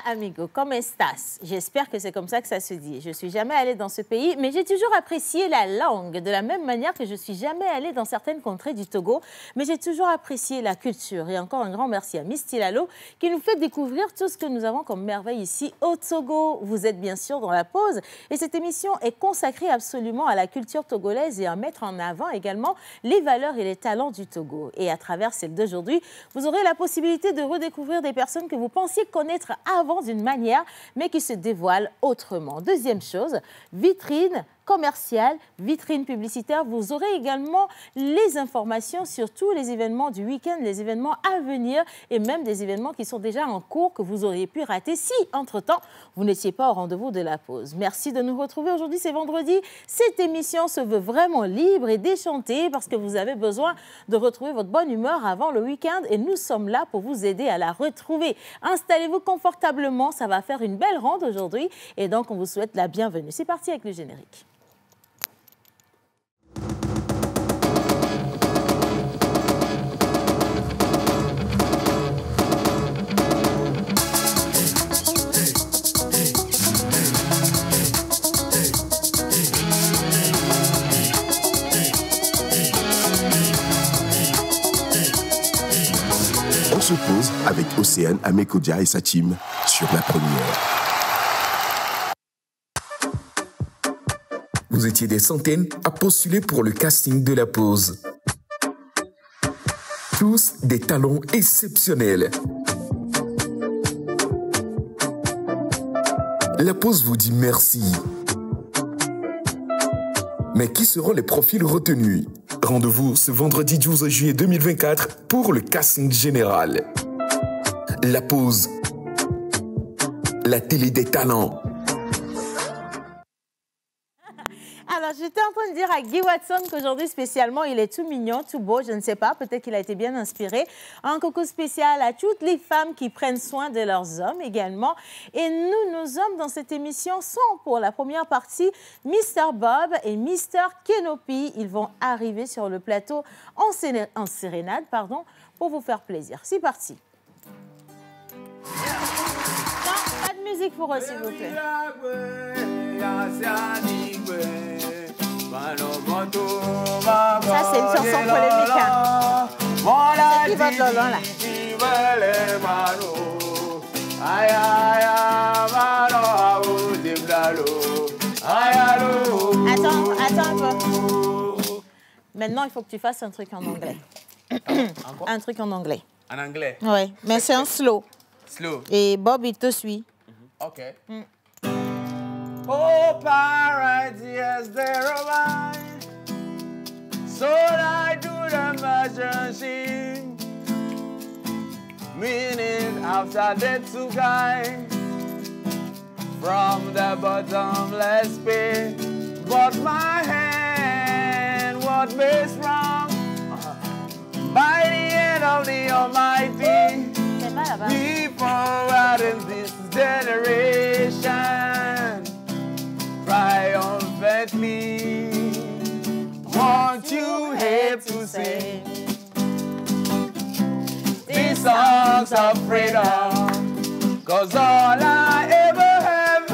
amigo, ¿cómo estás? J'espère que c'est comme ça que ça se dit. Je ne suis jamais allée dans ce pays, mais j'ai toujours apprécié la langue, de la même manière que je ne suis jamais allée dans certaines contrées du Togo, mais j'ai toujours apprécié la culture. Et encore un grand merci à Miss Tilalo qui nous fait découvrir tout ce que nous avons comme merveille ici au Togo. Vous êtes bien sûr dans la pause et cette émission est consacrée absolument à la culture togolaise et à mettre en avant également les valeurs et les talents du Togo. Et à travers celle d'aujourd'hui, vous aurez la possibilité de redécouvrir des personnes que vous pensiez connaître avant d'une manière, mais qui se dévoilent autrement. Deuxième chose, vitrine commerciale, vitrine publicitaire. Vous aurez également les informations sur tous les événements du week-end, les événements à venir et même des événements qui sont déjà en cours que vous auriez pu rater si, entre-temps, vous n'étiez pas au rendez-vous de la pause. Merci de nous retrouver aujourd'hui, c'est vendredi. Cette émission se veut vraiment libre et déchantée parce que vous avez besoin de retrouver votre bonne humeur avant le week-end et nous sommes là pour vous aider à la retrouver. Installez-vous confortablement, ça va faire une belle ronde aujourd'hui et donc on vous souhaite la bienvenue. C'est parti avec le générique. On se pose avec Océane Amekodia et sa team sur la première. Vous étiez des centaines à postuler pour le casting de la pause. Tous des talents exceptionnels. La pause vous dit merci. Mais qui seront les profils retenus? Rendez-vous ce vendredi 12 juillet 2024 pour le casting général. La pause. La télé des talents. Alors, j'étais en train de dire à Guy Watson qu'aujourd'hui, spécialement, il est tout mignon, tout beau, je ne sais pas, peut-être qu'il a été bien inspiré. Un coucou spécial à toutes les femmes qui prennent soin de leurs hommes également. Et nous sommes dans cette émission sans, pour la première partie, Mr. Bob et Mr. Kenopi. Ils vont arriver sur le plateau en sérénade, pour vous faire plaisir. C'est parti. Non, pas de musique pour eux, s'il vous plaît. Ça, c'est une chanson polémique. Hein. C'est qui votre Lolo, là? Attends un peu. Maintenant, il faut que tu fasses un truc en anglais. Un truc en anglais. En anglais? Oui, mais c'est un slow. Slow. Et Bob, il te suit. OK. Oh, paradise, there am I. So I do the emergency. Minute after death to guy. From the bottomless pit. But my hand, what makes wrong? By the end of the Almighty. People out in this generation. Triumphantly, won't you help to sing these songs of freedom? 'Cause all I ever have,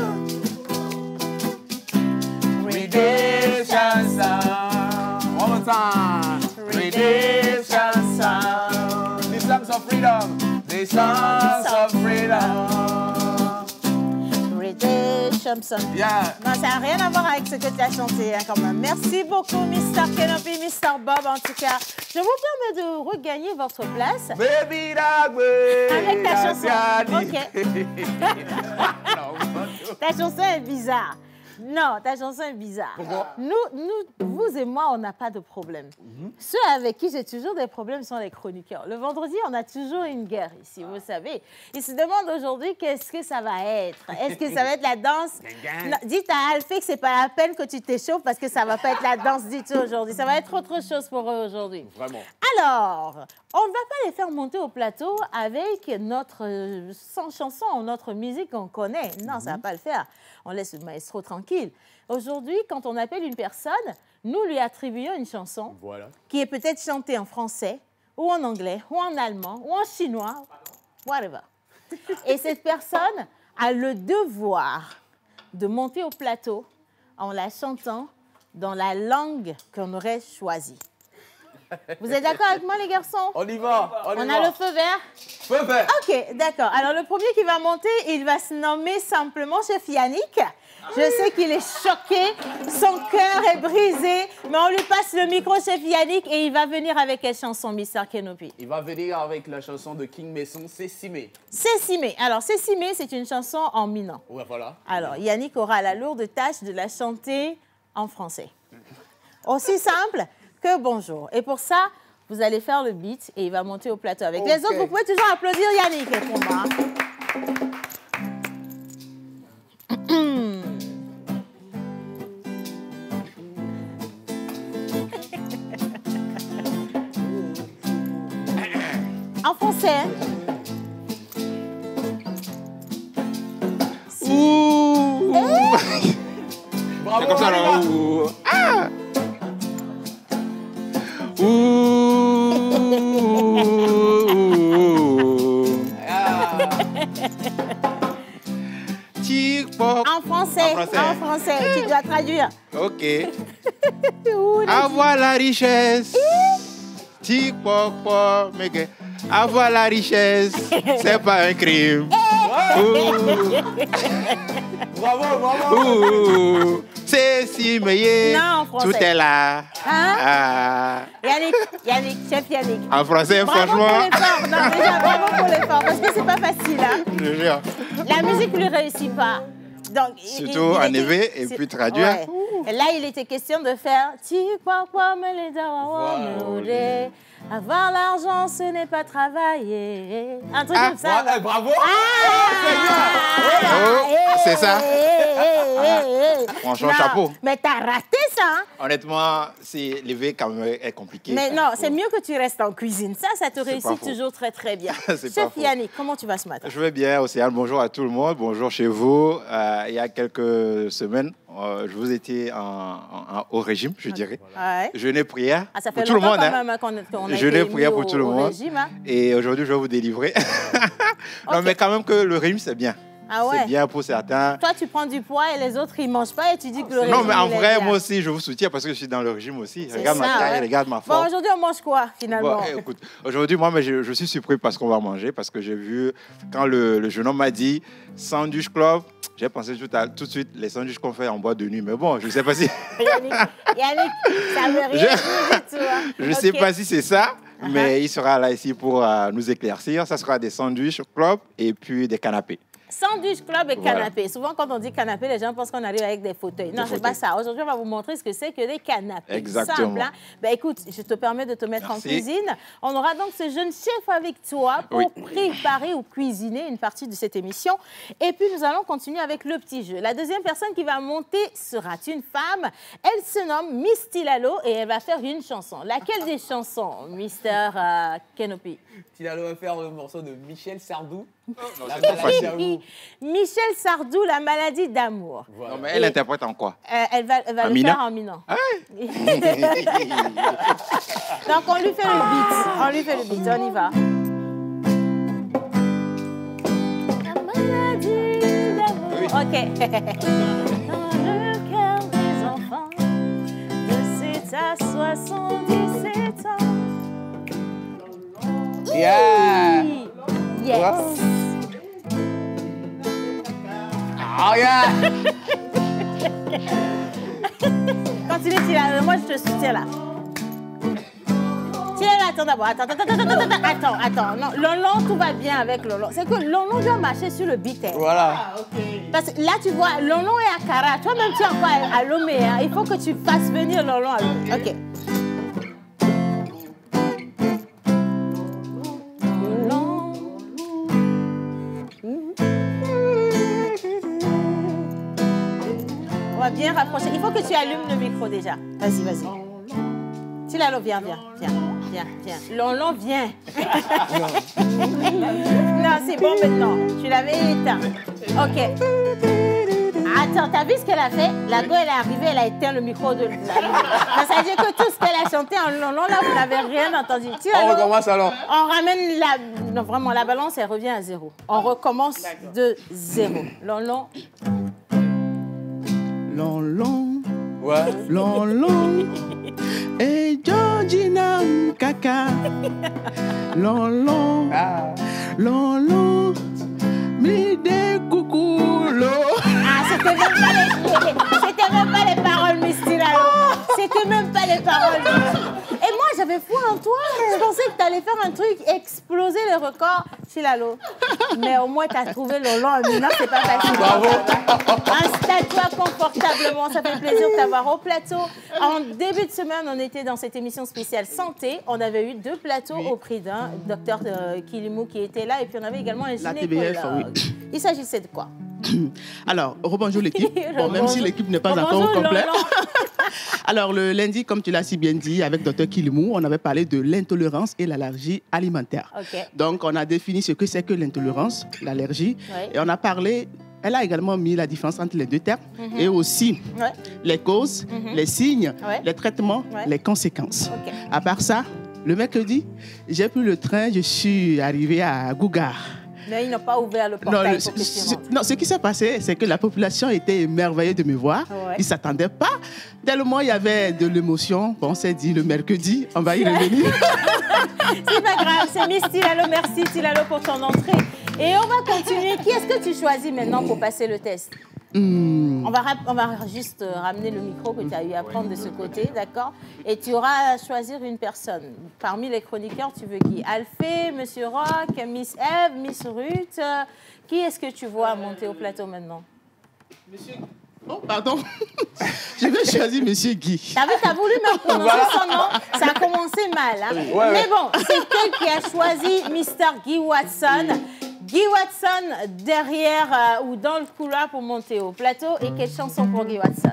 redemption sound. One more time, redemption sound. These songs of freedom, these songs of freedom. Yeah. Non, ça n'a rien à voir avec ce que tu as chanté, hein, quand même. Merci beaucoup, Mr. Kenopi, Mr. Bob, en tout cas. Je vous permets de regagner votre place. Baby dog, avec ta chanson. OK. Ta chanson est bizarre. Non, ta chanson est bizarre. Pourquoi? Vous et moi, on n'a pas de problème. Ceux avec qui j'ai toujours des problèmes sont les chroniqueurs. Le vendredi, on a toujours une guerre ici, vous savez. Ils se demandent aujourd'hui qu'est-ce que ça va être. Est-ce que ça va être la danse? Non, dites à Alphée que c'est pas la peine que tu t'échauffes parce que ça va pas être la danse du tout aujourd'hui. Ça va être autre chose pour eux aujourd'hui. Vraiment. Alors, on ne va pas les faire monter au plateau avec notre sans chanson, notre musique qu'on connaît. Non, ça ne va pas le faire. On laisse le maestro tranquille. Aujourd'hui, quand on appelle une personne, nous lui attribuons une chanson qui est peut-être chantée en français, ou en anglais, ou en allemand, ou en chinois, whatever. Et cette personne a le devoir de monter au plateau en la chantant dans la langue qu'on aurait choisie. Vous êtes d'accord avec moi, les garçons? On y va, on a le feu vert? Feu vert. OK, d'accord. Alors, le premier qui va monter, il va se nommer simplement Chef Yannick. Je sais qu'il est choqué, son cœur est brisé, mais on lui passe le micro, Chef Yannick, et il va venir avec quelle chanson, Mr. Kenopi? Il va venir avec la chanson de King Mason, C'est Simé. C'est Simé. Alors, C'est Simé, c'est une chanson en minant. Ouais, voilà. Alors, Yannick aura la lourde tâche de la chanter en français. Aussi simple que bonjour. Et pour ça, vous allez faire le beat et il va monter au plateau avec les autres. Vous pouvez toujours applaudir Yannick pour moi. En français. Ouh. Bravo, Comme ça, là. Ouh. Ah. En français. En français. Tu dois traduire. OK. Avoir la richesse. Tic-poc-poc. Avoir la richesse, c'est pas un crime. Bravo, bravo. C'est Simé. Non, en français. Tout est là. Hein? Ah. Yannick, Chef Yannick. En français, bravo franchement. Pour l'effort. Non, déjà, bravo pour l'effort, parce que c'est pas facile. Hein? Je jure. La musique ne lui réussit pas. Donc, surtout en élevé et puis traduire. Ouais. Et là, il était question de faire avoir l'argent, ce n'est pas travailler. Un truc comme ça. Ouais, bravo. C'est ça. Franchement, chapeau. Mais t'as raté ça. Hein? Honnêtement, c'est l'élevé quand même est compliqué. Mais non, c'est mieux que tu restes en cuisine. Ça te réussit toujours très, très bien. Chef Yannick, comment tu vas ce matin? Je vais bien, Océane. Bonjour à tout le monde. Bonjour chez vous. Il y a quelques semaines, je vous étais au régime, je dirais. Ouais. Jeûner prière ça fait pour tout le monde. Quand même qu'on a jeûner prière pour tout le monde. Régime, hein? Et aujourd'hui, je vais vous délivrer. Non, mais quand même que le régime, c'est bien. Ah ouais. C'est bien pour certains. Toi, tu prends du poids et les autres, ils ne mangent pas et tu dis que le régime... Non, mais en vrai, moi aussi, je vous soutiens parce que je suis dans le régime aussi. Regarde ma taille, regarde ma forme. Bon, aujourd'hui, on mange quoi, finalement? Bon, écoute, aujourd'hui, moi, je suis surpris parce qu'on va manger, parce que j'ai vu, quand le jeune homme m'a dit sandwich club, j'ai pensé tout de suite les sandwichs qu'on fait en boîte de nuit. Mais bon, je ne sais pas si... Yannick, ça ne veut rien dire du tout. Hein. Je ne sais pas si c'est ça, mais il sera là ici pour nous éclaircir. Ça sera des sandwichs club et puis des canapés. Sandwich club et canapé. Souvent, quand on dit canapé, les gens pensent qu'on arrive avec des fauteuils. Non, c'est pas ça. Aujourd'hui, on va vous montrer ce que c'est que des canapés. Exactement. Simple, hein? Ben, écoute, je te permets de te mettre en cuisine. On aura donc ce jeune chef avec toi pour préparer ou cuisiner une partie de cette émission. Et puis, nous allons continuer avec le petit jeu. La deuxième personne qui va monter sera une femme. Elle se nomme Miss Tilalo et elle va faire une chanson. Laquelle des chansons, Mr. Kenopi? Tilalo va faire le morceau de Michel Sardou. Michel Sardou, La maladie d'amour. Voilà. Non, mais elle interprète en quoi? Elle va le faire en minant. Ah ouais. Donc, on lui fait le beat. On y va. La maladie d'amour. Oui. OK. Dans le cœur des enfants, de 7 à 77 ans. Yeah! Yes! Oh yeah! Continue, Tilalo. Moi, je te soutiens là. Tilalo, attends d'abord. Attends. Non, Lolon, tout va bien avec Lolon. C'est que Lolon doit marcher sur le beat. Hein. Voilà. Parce que là, tu vois, Lolon est à Cara. Toi-même, tu es encore à Lomé. Hein. Il faut que tu fasses venir Lolon à Lomé. OK. On va bien rapprocher. Il faut que tu allumes le micro déjà. Vas-y. Tilalo, viens. Lolon, viens. Non, c'est bon maintenant. Tu l'avais éteint. OK. Attends, t'as vu ce qu'elle a fait? La go, elle est arrivée, elle a éteint le micro de la... Ça veut dire que tout ce qu'elle a chanté en Lon-Lon, là, vous n'avez rien entendu. On recommence alors. On ramène la... Non, vraiment, la balance, elle revient à 0. On recommence de 0. Lon-Lon. Lon-Lon. Ouais. Lon-Lon. Et Georgina Kaka. Lon-Lon. Ah. Lon-Lon. Mide coucoulo. Ah, c'était même pas les paroles, Miss Tilalo. C'était même pas les paroles. Et moi, j'avais foi en toi. Je pensais que tu allais faire un truc, exploser les records, Tilalo. Mais au moins, tu as trouvé le long. Non, c'est pas facile. Bravo. Installe-toi confortablement. Ça fait plaisir de t'avoir au plateau. En début de semaine, on était dans cette émission spéciale santé. On avait eu 2 plateaux au prix d'un. Docteur Kilimou qui était là. Et puis, on avait également un La gynécologue. TBF, oui. Il s'agissait de quoi? Alors, rebonjour l'équipe. Bon, même si l'équipe n'est pas encore Rebonjour, au complet. Lon-Lon. Alors, le lundi, comme tu l'as si bien dit, avec Dr Kilimou, on avait parlé de l'intolérance et l'allergie alimentaire. OK. Donc, on a défini ce que c'est que l'intolérance, l'allergie. Ouais. Et on a parlé, elle a également mis la différence entre les 2 termes et aussi Ouais. les causes, les signes, Ouais. les traitements, Ouais. les conséquences. OK. À part ça, le mercredi, j'ai pris le train, je suis arrivé à Gougar. Mais ils n'ont pas ouvert le Non, portail pour que tu rentres. non, ce qui s'est passé, c'est que la population était émerveillée de me voir. Ouais. Ils ne s'attendaient pas. Tellement il y avait de l'émotion. Bon, on s'est dit, le mercredi, on va y revenir. C'est pas grave, c'est Miss Tilalo. Merci Tilalo pour ton entrée. Et on va continuer. Qui est-ce que tu choisis maintenant pour passer le test? On va juste ramener le micro que tu as eu à prendre de ce côté, d'accord? Et tu auras à choisir une personne. Parmi les chroniqueurs, tu veux qui? Alphée, Monsieur Rock, Miss Eve, Miss Ruth. Qui est-ce que tu vois monter au plateau maintenant? Monsieur... Oh, pardon. Je vais choisir Monsieur Guy. T'as voulu me prononcer son nom? Ça a commencé mal. Hein? Ouais, Mais bon, c'est elle qui a choisi Mr. Guy Watson. Guy Watson derrière ou dans le couloir pour monter au plateau. Et quelle chanson pour Guy Watson?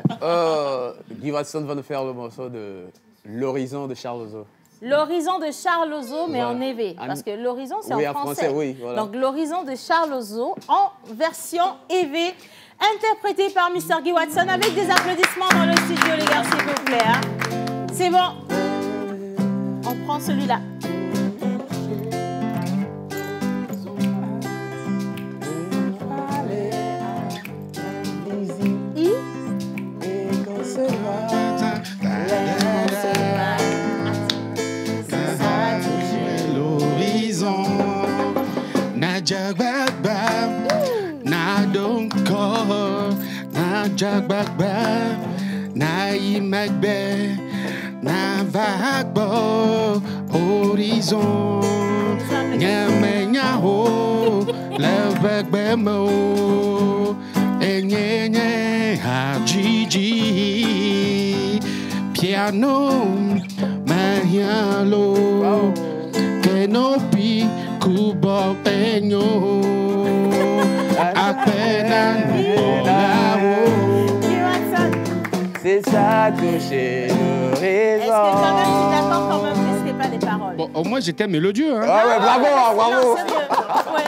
Guy Watson va nous faire le morceau de L'Horizon de Charles Ozo. L'Horizon de Charles Ozo, mais Voilà. en EV. Parce que l'Horizon, c'est Oui, en en français. français, oui, voilà. Donc, l'Horizon de Charles Ozo en version EV, interprété par Mr. Guy Watson avec des applaudissements dans le studio, les gars, s'il vous plaît. Hein. C'est bon. On prend celui-là. L'horizon, na jagbagba, na donko, na jagbagba, na imagbe, na vagbo, horizon, nyame nyaho, levagbe mo, enyenye hajiji, piano, mahialo. Kenopi kubo penyo apena nolao. Guy Watson, C'est ça toucher est-ce que quand même tu es d'accord quand même que ce n'était pas des paroles? Bon, au moins, j'étais mélodieux. Hein. Ah ouais, bravo, bravo. Non, sérieux. Ouais.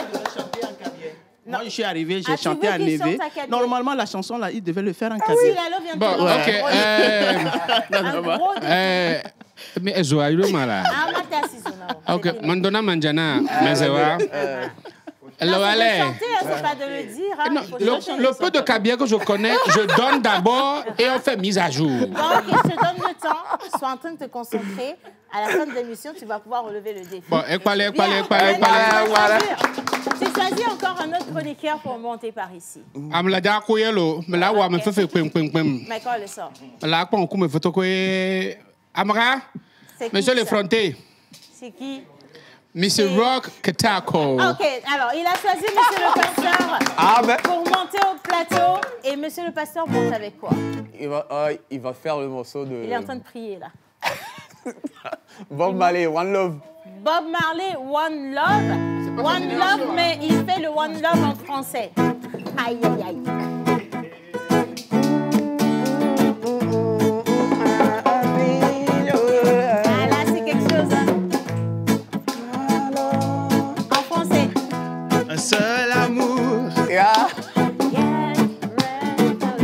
Moi, je suis arrivé, j'ai Ah, tu chanté veux en qu'il EV. chante à cabier? Normalement, la chanson, là, il devait le faire en Oui, cabier. Lalo vient de Bon, te ok. un gros défi. Mais joyeux mala. Ah, Mata Sisona. Ok, mandona manjana, mezewa. Non, c'est de Allez. chanter, hein, c'est pas de le dire. Hein. Non, Il faut juste chanter. le peu de cabier que je connais, je donne d'abord et on fait mise à jour. Donc, je te donne le temps. Sois en train de te concentrer. À la fin de l'émission, tu vas pouvoir relever le défi. Bon, équalé. Tu choisis encore un autre chroniqueur pour monter par ici. Amlada koyelo, me la wa me fait pem. Mais quand le sort? La kwa on me photo koye. Amra, C'est qui, monsieur ça? l'effronté, C'est qui? Mr. Rock Ketako. Ok, alors il a choisi Monsieur le Pasteur Ah ben, pour monter au plateau. Et Monsieur le Pasteur monte avec quoi? il va faire le morceau de Il est en train de prier là. Bob Marley, One Love. Bob Marley, One Love. One Love, mais il fait le One Love en français. Aïe, aïe, aïe. Ah là, c'est quelque chose. Hein. En français. Un seul amour. Yeah. Yes, red,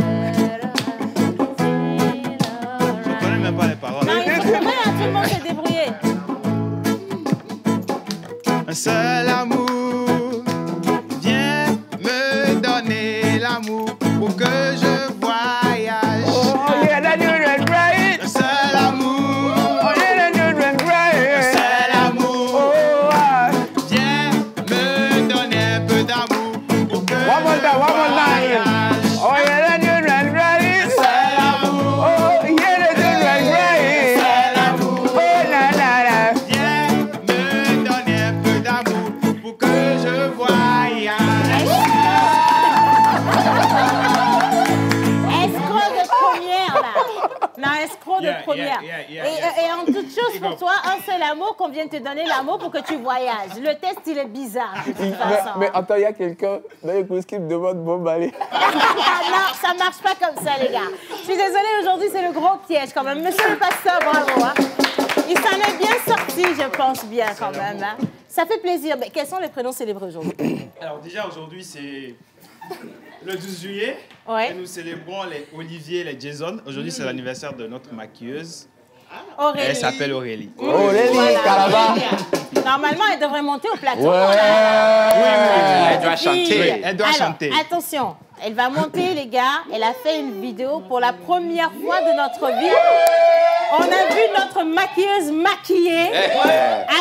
seul amour. Viens me donner l'amour pour que je voyage. Oh, yeah, that you went right. Le seul amour. Oh, yeah, that you went right. Le seul amour. Oh, Viens me donner un peu d'amour pour que one more time, one more time. voyage. Oh, yeah, that you went right. Le seul amour. Oh, yeah, that you went right. Le seul amour. Oh, na, na, na. Viens me donner un peu d'amour pour que je voyage. Escroc de première, là. Non, escroc de Yeah, première. yeah. Et en toute chose pour toi, un seul amour qu'on vient te donner l'amour pour que tu voyages. Le test, il est bizarre, de toute façon. Mais attends, il y a quelqu'un dans les coulisses qui me demande bon balai. Non, ça marche pas comme ça, les gars. Je suis désolée, aujourd'hui, c'est le gros piège quand même. Monsieur le pasteur, bravo. Hein. Il s'en est bien sorti, je pense bien quand même. Hein. Ça fait plaisir. Mais quels sont les prénoms célébrés aujourd'hui? Alors déjà aujourd'hui c'est le 12 juillet Ouais. et nous célébrons les Olivier et les Jason. Aujourd'hui c'est l'anniversaire de notre maquilleuse. Aurélie. Elle s'appelle Aurélie. Aurélie, Voilà. Caraba. Normalement, elle devrait monter au plateau. Ouais. Elle doit chanter. Oui, elle doit Alors, chanter. attention, elle va monter, les gars. Elle a fait une vidéo pour la première fois de notre vie. On a vu notre maquilleuse maquillée,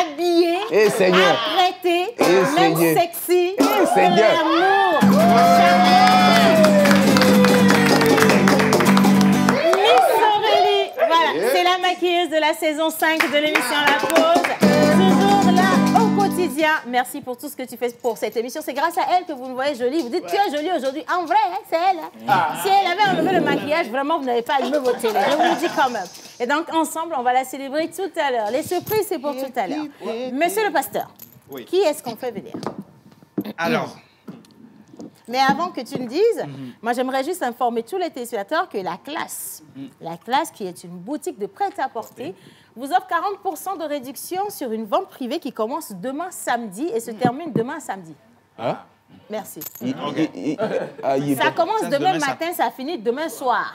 habillée, Eh, Seigneur. apprêtée, Eh, même Seigneur. sexy. Eh, Seigneur. L'amour. Miss Aurélie, voilà, c'est la maquilleuse de la saison 5 de l'émission La Pause. Toujours là au quotidien. Merci pour tout ce que tu fais pour cette émission. C'est grâce à elle que vous me voyez jolie. Vous dites, tu es jolie aujourd'hui. En vrai, hein, c'est elle. Hein. Si elle avait enlevé le maquillage, vraiment, vous n'avez pas allumé vos télés. Je vous le dis quand même. Et donc, ensemble, on va la célébrer tout à l'heure. Les surprises, c'est pour tout à l'heure. Monsieur le pasteur, Oui. qui est-ce qu'on fait venir? Alors, Mais avant que tu me dises, moi j'aimerais juste informer tous les téléspectateurs que la classe qui est une boutique de prêt-à-porter, vous offre 40% de réduction sur une vente privée qui commence demain samedi et se termine demain samedi. Hein? Merci. Il Ça commence Ça, demain demain, ça- matin, ça finit demain soir.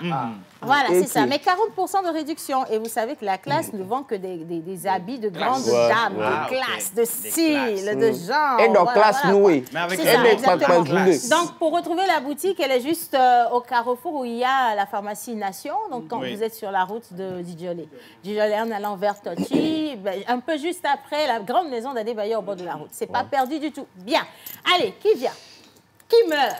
Voilà, Ok. c'est ça. Mais 40% de réduction. Et vous savez que la classe ne vend que des habits de grandes Ouais, dames, ouais. de classe, de style, de genre. Et dans Voilà, classe voilà, nouée. mais avec C'est la ça, Elle n'est pas exactement. classe. Donc, pour retrouver la boutique, elle est juste au carrefour où il y a la pharmacie Nation. Donc, quand Oui. vous êtes sur la route de Djolé. Djolé en allant vers Tochi, ben, un peu juste après la grande maison d'Adebayo au bord de la route. C'est pas perdu du tout. Bien. Allez, qui vient? Qui meurt?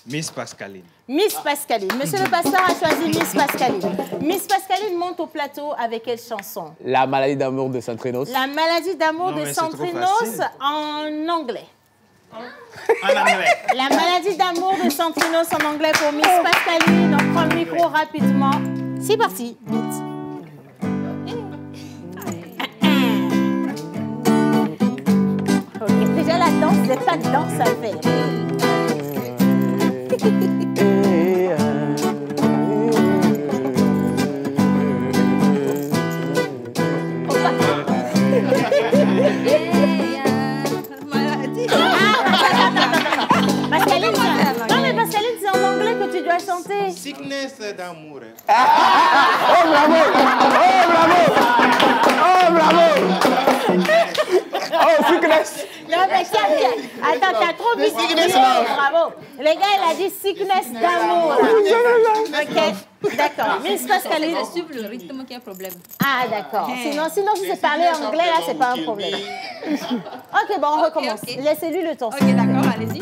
Miss Pascaline. Miss Pascaline. Monsieur le pasteur a choisi Miss Pascaline. Miss Pascaline monte au plateau avec quelle chanson? La maladie d'amour de Santrinos. La maladie d'amour Non, de mais c'est trop Santrinos facile. en anglais. En anglais. La maladie d'amour de Santrinos en anglais pour Miss Pascaline. On prend le micro rapidement. C'est parti. Vite. Ok, déjà la danse, c'est pas de danse à faire. Pascaline, non mais Pascaline, c'est en anglais que tu dois chanter. Sickness d'amour. Oh bravo! Oh sickness! Non, mais tiens. Attends, t'as trop vite crié. Bravo. Les gars, il a dit sickness d'amour. là. Ok, d'accord. Miss Pascaline. C'est suivre le rythme qui est un problème. Ah, d'accord. Sinon, si c'est parler anglais, là, c'est pas un problème. Ok, bon, on recommence. ok. Laissez-lui le temps. Ok, d'accord, allez-y.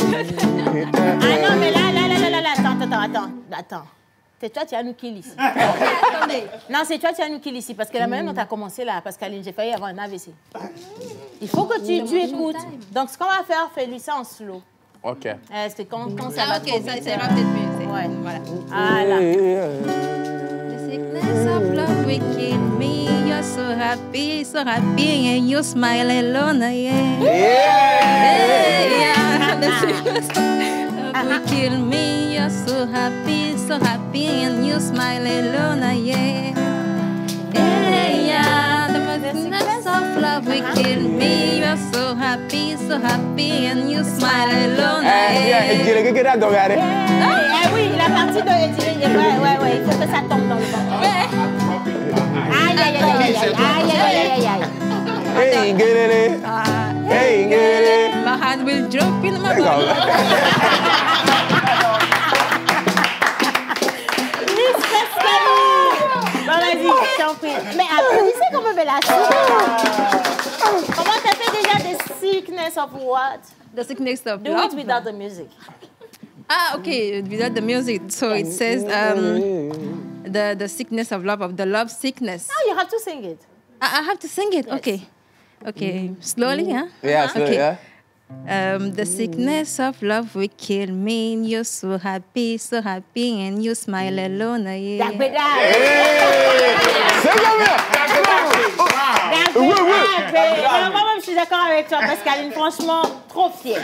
Ah non, mais là, attends. C'est toi, tu as nous kill ici. Attendez. Non, c'est toi, tu as nous kill ici. Parce que la manière dont tu as commencé là, Pascaline, j'ai failli avoir un AVC. Il faut que tu écoutes. Donc, ce qu'on va faire, fais-lui ça en slow. Ok. Parce que quand ça Ah, va ok, trop ça vite, ira peut-être mieux. Ouais. Voilà. Voilà. The sickness of love will kill me. You're so happy, and you smile alone, yeah. Yeah. The sickness of love will kill me. You're so happy, and you smile alone, yeah. Yeah. The sickness of love will kill me. You're so happy and you smile alone. Oui, la partie de... Ouais, il faut que ça tombe dans le ventre. Aïe, aïe, aïe, aïe, aïe, aïe, aïe, aïe. Hey, get it. Hey, get it. My heart will drop in my body. Miss Pascaline. Bon, vas-y, je t'en prie. Mais applaudissez quand même la chose. Comment t'as fait déjà the sickness of what? The sickness of Do love. it without the music. Ah, okay, without the music. So it says the sickness of love, of the love sickness. No, you have to sing it. I have to sing it? Yes. Okay. Slowly, huh? Yeah, slowly, okay. yeah. The sickness of love will kill me. You're so happy, and you smile alone. Yeah. Moi-même, je suis d'accord avec toi, Pascaline. Franchement, trop fière.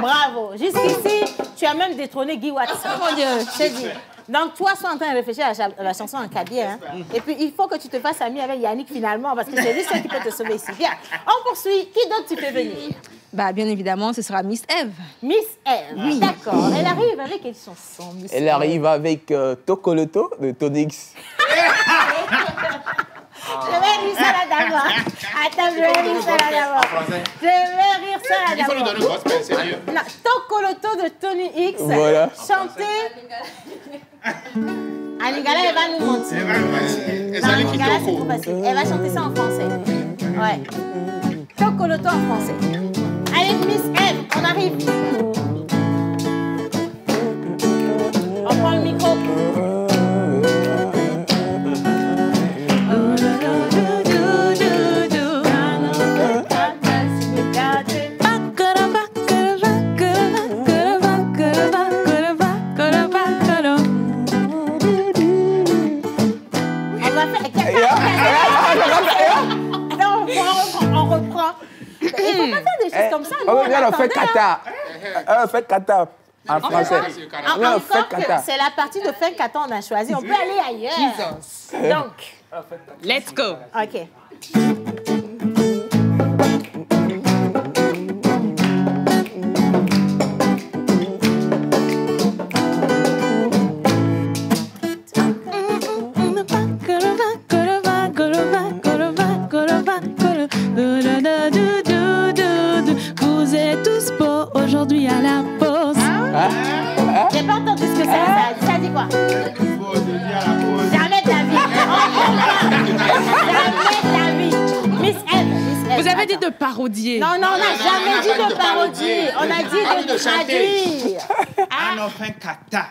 Bravo. Jusqu'ici, tu as même détrôné Guy Watson. Oh mon Dieu. Je te dis. Donc, toi, sois en train de réfléchir à la chanson en cabier. Hein. Et puis, il faut que tu te fasses ami avec Yannick finalement, parce que c'est lui seul qui peut te sauver ici. Bien, on poursuit. Qui d'autre tu fais venir? Bah, bien évidemment, ce sera Miss Eve. Miss Eve, oui. D'accord. Elle arrive avec quelle chanson, Miss Elle arrive avec Tokoloto de Tonix. Je vais rire ça là d'abord. Attends, je vais rire ça là d'abord. Je vais rire ça là d'abord. Il faut lui donner le gospel, c'est mieux. Non, Tokoloto de Tony X. Voilà. Chanté. Anigala, elle va nous montrer. Non, Anigala, c'est trop facile. Elle va chanter ça en français. Ouais. Tokoloto en français. Allez, Miss Eve, on arrive. On prend le micro. On reprend. Il ne faut pas faire des choses comme ça. Nous, on fait kata. On fait kata en français. Encore que c'est la partie de fin kata on a choisi. On peut aller ailleurs. Donc, let's go. OK. Vous êtes tous beaux aujourd'hui à la pause. J'ai pas entendu ce que ça dit quoi? Jamais de la vie. Jamais de la vie. Miss Eve. Vous avez dit de parodier. Non, on n'a jamais dit de parodier. On a dit de traduire. Un enfant kata.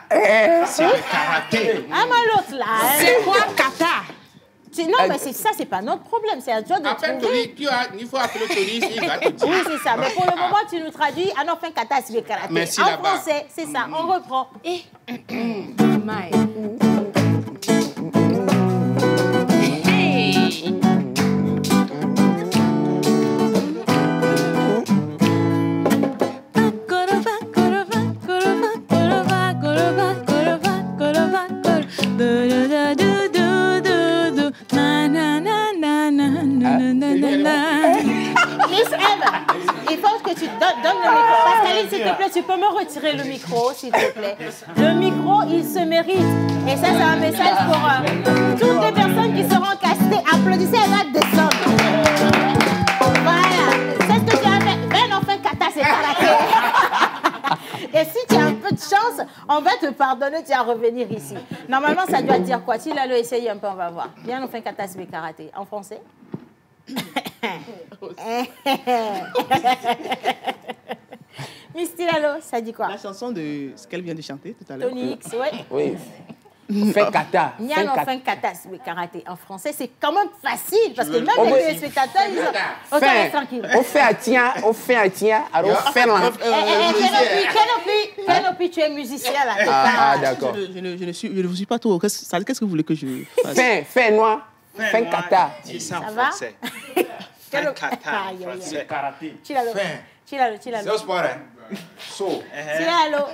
C'est le karaté. Ah, moi l'autre là. C'est quoi kata? Non, mais ça, c'est pas notre problème. C'est à toi de trouver. Il faut appeler Tony, il va te dire. Oui, c'est ça. Mais pour le moment, tu nous traduis un enfant kata, c'est le karaté. Merci en là-bas. français, c'est ça. On reprend. Et... Miss Eve, il faut que tu donnes le micro. Pascaline, s'il te plaît, tu peux me retirer le micro, s'il te plaît. Le micro, il se mérite. Et ça, c'est un message pour toutes les personnes qui seront castées. Applaudissez, elle va descendre. Voilà. C'est ce que tu as fait. Un enfant kata, c'est karaté. Et si tu as un peu de chance, on va te pardonner, tu vas revenir ici. Normalement, ça doit dire quoi? Tu l'as essayé un peu, on va voir. Bien, enfant kata, c'est karaté. En français? Miss Tilalo, ça dit quoi? La chanson de ce qu'elle vient de chanter tout à l'heure. Tony X, ouais. Oui. Fait kata. Nyan enfin kata, c'est karaté. En français, c'est quand même facile parce que même les téléspectateurs, ils ont. Ok, reste tranquille. On fait un tien, alors on fait un. Kenopi, tu es musicien là. Ah, d'accord. Je ne vous suis pas trop. Qu'est-ce que vous voulez que je fasse? Fin noir. Fin kata. Ça va? Fin kata. C'est karaté. Tilalo. C'est au sport, hein? Saut. Tilalo.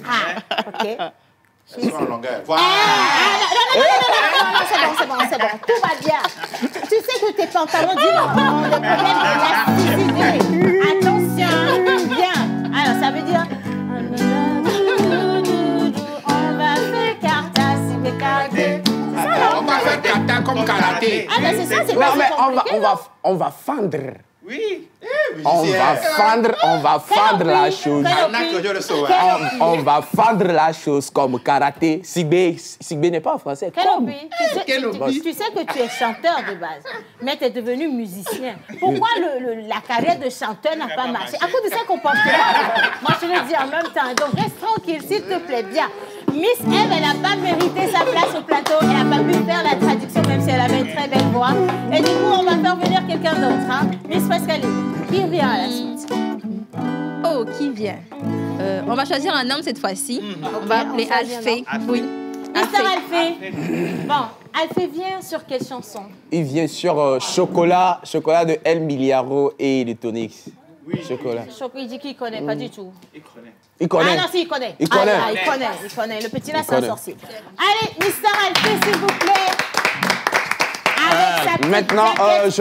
Ah, ok. Sur en longueur. Voilà. Non, c'est bon. Tout va bien. Tu sais que tes pantalons disent des problèmes d'élasticité. Attention. comme karaté. Ah, mais c'est ça, c'est Non, pas si mais compliqué, non? on va fendre. Oui. On va fendre la chose. On va fendre la chose comme karaté. Sigbe n'est pas français. Kelobi, tu sais que tu es chanteur de base, mais tu es devenu musicien. Pourquoi la carrière de chanteur n'a pas marché? À cause de ça comportement. Moi, je le dis en même temps. Donc, reste tranquille, s'il te plaît, bien. Miss Eve, elle n'a pas mérité sa place au plateau. Elle n'a pas pu faire la traduction, même si elle avait une très belle voix. Et du coup, on va faire venir quelqu'un d'autre. Hein? Miss Pascaline, qui vient à la suite? Oh, qui vient? On va choisir un homme cette fois-ci. On va appeler Alphée. Oui. Mister Alphée. Bon, Alphée vient sur quelle chanson? Il vient sur Chocolat de El Miliaro et de Tonix. Oui. Chocolat. Il dit qu'il ne connaît pas du tout. Il connaît. Ah non, si, il connaît. Il connaît. Ah, il connaît. Le petit là, c'est un sorcier. Allez, Mister Alphée, s'il vous plaît. Avec sa petite Maintenant, jaquette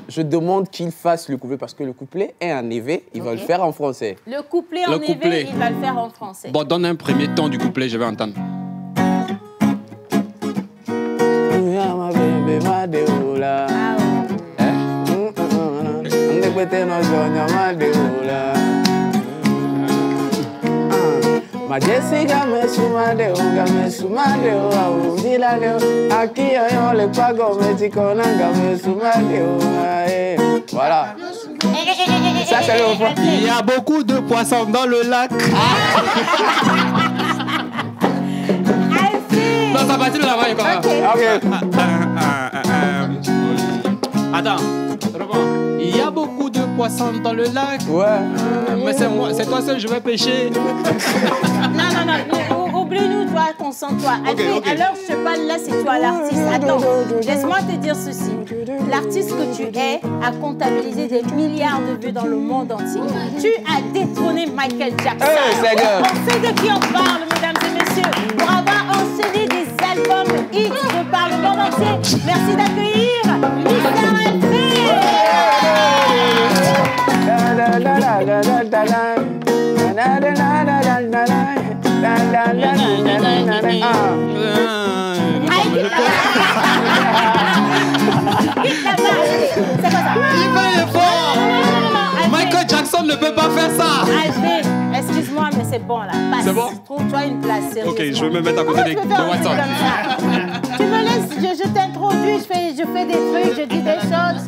je demande qu'il fasse le couplet parce que le couplet est en évé. Il va le faire en français. Le couplet en éveil, il va le faire en français. Bon, donne un premier temps du couplet, je vais entendre. Ma Jessica me sumade o dilade aquí yo le pago me chiconanga me sumade o voilà. Ça c'est le refrain. Il y a beaucoup de poissons dans le lac. Non, ça va de la main quand même. Attends. Il y a beaucoup de poissons dans le lac. Ouais. Mais c'est toi seul, je vais pêcher. Non, oublie-nous, toi, concentre-toi. Okay. Alors, je te parle là, c'est toi l'artiste. Attends, laisse-moi te dire ceci. L'artiste que tu es a comptabilisé des milliards de vues dans le monde entier. Tu as détrôné Michael Jackson. On sait de qui on parle, mesdames et messieurs, pour avoir enchaîné des albums X de par le monde entier. Merci d'accueillir Mister Alphée. Michael Jackson ne peut pas faire ça. Alphée, excuse-moi, mais c'est bon là. C'est bon? Trouve-toi une place, sérieusement. Ok, je vais me mettre à côté de WhatsApp. Tu me laisses, je t'introduis, je fais des trucs, je dis des choses.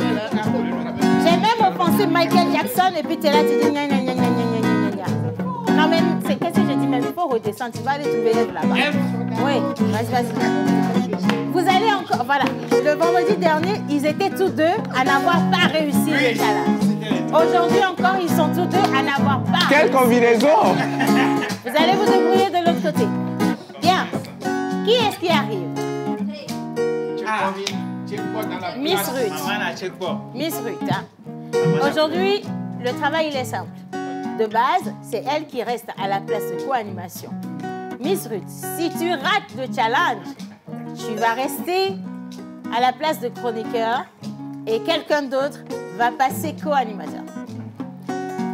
J'ai même offensé Michael Jackson et puis tu es là, tu dis gna gna gna gna gna gna gna. Non mais qu'est-ce que je dis? Mais il faut redescendre, tu vas aller trouver là-bas. Oui, vas-y. Vous allez encore, voilà. Le vendredi dernier, ils étaient tous deux à n'avoir pas réussi le challenge. Aujourd'hui encore, ils sont tous deux à n'avoir pas réussi. Quelle combinaison! Vous allez vous débrouiller de l'autre côté. Bien. Qui est-ce qui arrive? Miss Ruth. Miss Ruth. Hein. Aujourd'hui, le travail, il est simple. De base, c'est elle qui reste à la place de co-animation. Miss Ruth, si tu rates le challenge, tu vas rester à la place de chroniqueur et quelqu'un d'autre va passer co-animateur.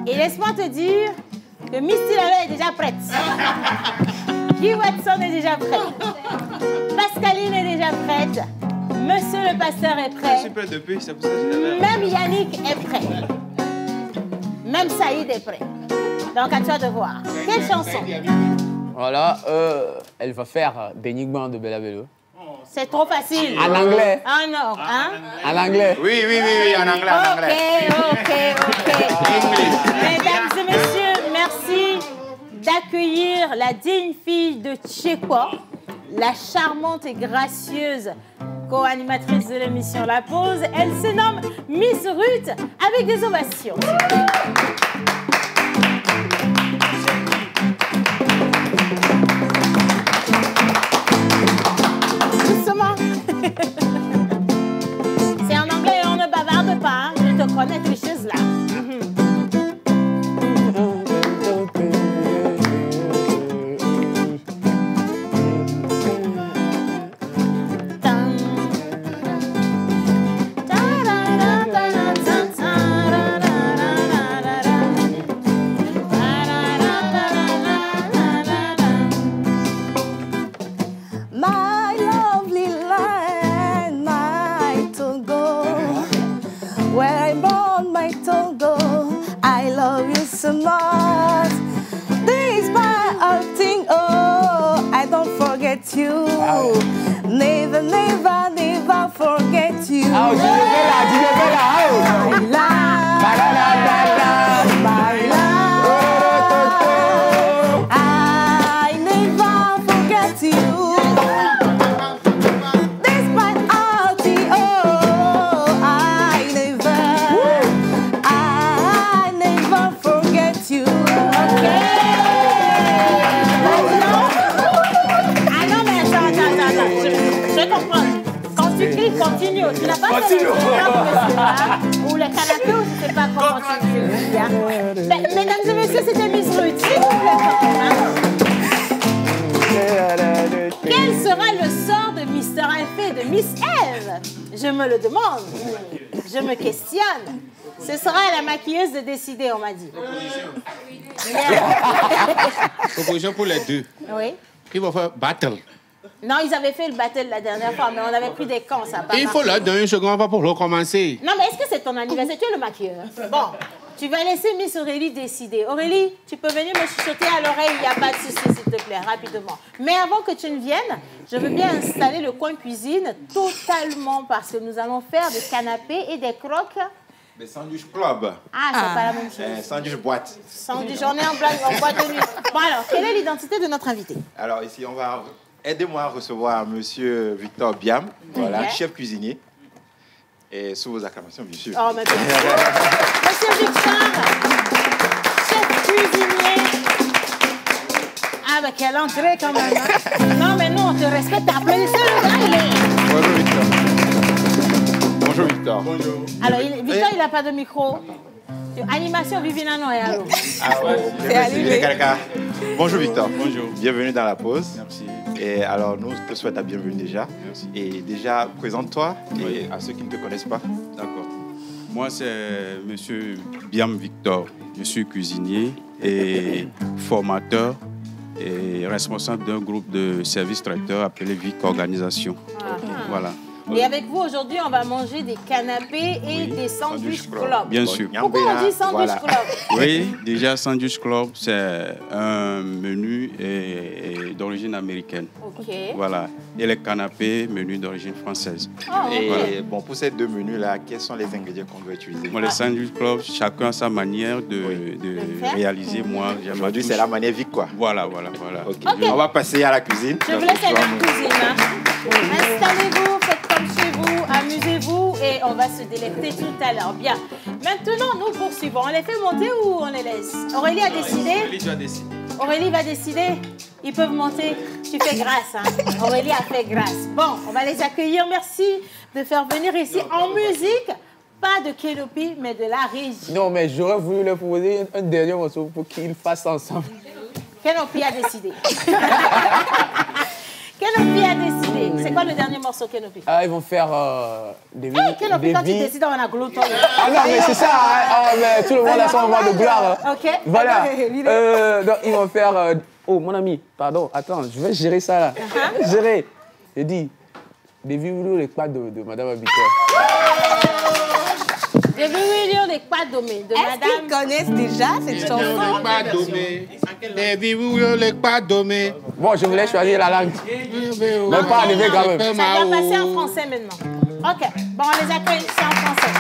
Et laisse-moi te dire que Miss Tilala est déjà prête. Guy Watson est déjà prêt. Pascaline est déjà prête. Monsieur le pasteur est prêt. Super depuis, c'est pour ça que je l'avais. Même Yannick est prêt. Même Saïd est prêt. Donc à toi de voir. Quelle chanson? Voilà, elle va faire Bénigman de Bella Bello. C'est trop facile. En anglais. Ah non, hein? En anglais. Oui, en anglais, Ok. Mesdames et messieurs, merci d'accueillir la digne fille de Tchékwa, la charmante et gracieuse co-animatrice de l'émission La Pause. Elle se nomme Miss Ruth avec des ovations. Doucement. C'est en anglais et on ne bavarde pas. Hein? Je te connais, tricheuse là. My lovely life. lot. Despite all things, oh, I don't forget you. Never, never, never forget you. Ah, tu le fais là, tu le fais là. My love, my love, I never forget you. Despite all the I never forget you. Okay. Ah non, mais attends. Je comprends. Quand tu cries, continue. Tu n'as pas fait le ou le canapé ou je ne sais pas comment tu le dis. Hein. Mesdames et messieurs, c'était Miss Ruth. S'il vous plaît. Quel sera le sort de Mr. F et de Miss Eve? Je me le demande. Je me questionne. Ce sera à la maquilleuse de décider, on m'a dit. Proposition pour les deux. Oui. Ils vont faire battle. Non, ils avaient fait le battle la dernière fois, mais on avait pris des camps, ça n'a pas Il faut marché. leur donner une seconde pour recommencer. Non, mais est-ce que c'est ton anniversaire? Tu es le maquilleur. Bon, tu vas laisser Miss Aurélie décider. Aurélie, tu peux venir me chuchoter à l'oreille, il n'y a pas de souci, s'il te plaît, rapidement. Mais avant que tu ne viennes, je veux bien installer le coin cuisine totalement parce que nous allons faire des canapés et des croques. Des sandwich club. Ah, c'est pas la même chose. Sandwich boîte. Sandwich, j'en ai en boîte de nuit. Bon alors, quelle est l'identité de notre invité? Alors ici, on va... Aidez-moi à recevoir Monsieur Victor Biam, voilà, chef cuisinier. Et sous vos acclamations, bien sûr. Oh, mais Monsieur Victor, chef cuisinier. Ah, mais quelle entrée quand même. Hein? Non, mais nous, on te respecte. Applaudissez le gars, il est... Bonjour Victor. Bonjour Victor. Bonjour. Alors, Victor, il n'a pas de micro. Animation Vivinano et allô. Ah ouais, c'est arrivé. Bonjour Victor. Bonjour. Bienvenue dans la pause. Merci. Et alors, nous te souhaitons la bienvenue déjà. Merci. Et déjà, présente-toi et à ceux qui ne te connaissent pas. D'accord. Moi, c'est Monsieur Biam Victor. Je suis cuisinier et formateur et responsable d'un groupe de services traiteurs appelé VIC Organisation. Voilà. Et avec vous, aujourd'hui, on va manger des canapés et des sandwich club. Bien sûr. Pourquoi on dit sandwich club? Oui, déjà, Sandwich Club, c'est un menu d'origine américaine. OK. Voilà. Et les canapés, menu d'origine française. Oh, Et voilà. bon, pour ces deux menus-là, quels sont les ingrédients qu'on doit utiliser? Moi, les Sandwich Club, chacun a sa manière de réaliser. Moi, aujourd'hui, c'est la manière Vic, quoi. Voilà. Okay. On va passer à la cuisine. Je vous laisse aller à la cuisine. Hein. Installez-vous, faites comme chez vous, amusez-vous et on va se délecter tout à l'heure. Bien. Maintenant, nous poursuivons. On les fait monter ou on les laisse? Aurélie a décidé? Aurélie doit décider. Aurélie va décider. Ils peuvent monter. Tu fais grâce. Hein? Aurélie a fait grâce. Bon, on va les accueillir. Merci de faire venir ici en musique. Pas de Kenopi, mais de la régie. Non, mais j'aurais voulu leur proposer un dernier morceau pour qu'ils fassent ensemble. Kenopi a décidé. Kenopi a décidé. C'est quoi le dernier morceau, Kenopi? Ah, ils vont faire des vies. Hey, Kenopi, quand tu décides, on a glotté. Ah non, mais c'est ça. Mais tout le monde a son moment de gloire. OK. Voilà. Donc, ils vont faire... Oh, mon ami, pardon, attends, je vais gérer ça là. Gérer. J'ai dit, des vidéos, les quads de Madame Abicor. Des vidéos, les quads de Madame. Est-ce qu'ils connaissent déjà cette chanson? Bon, je voulais choisir la langue. Mais pas arrivé quand même. Ça doit passer en français maintenant. OK. Bon, on les accueille ici en français.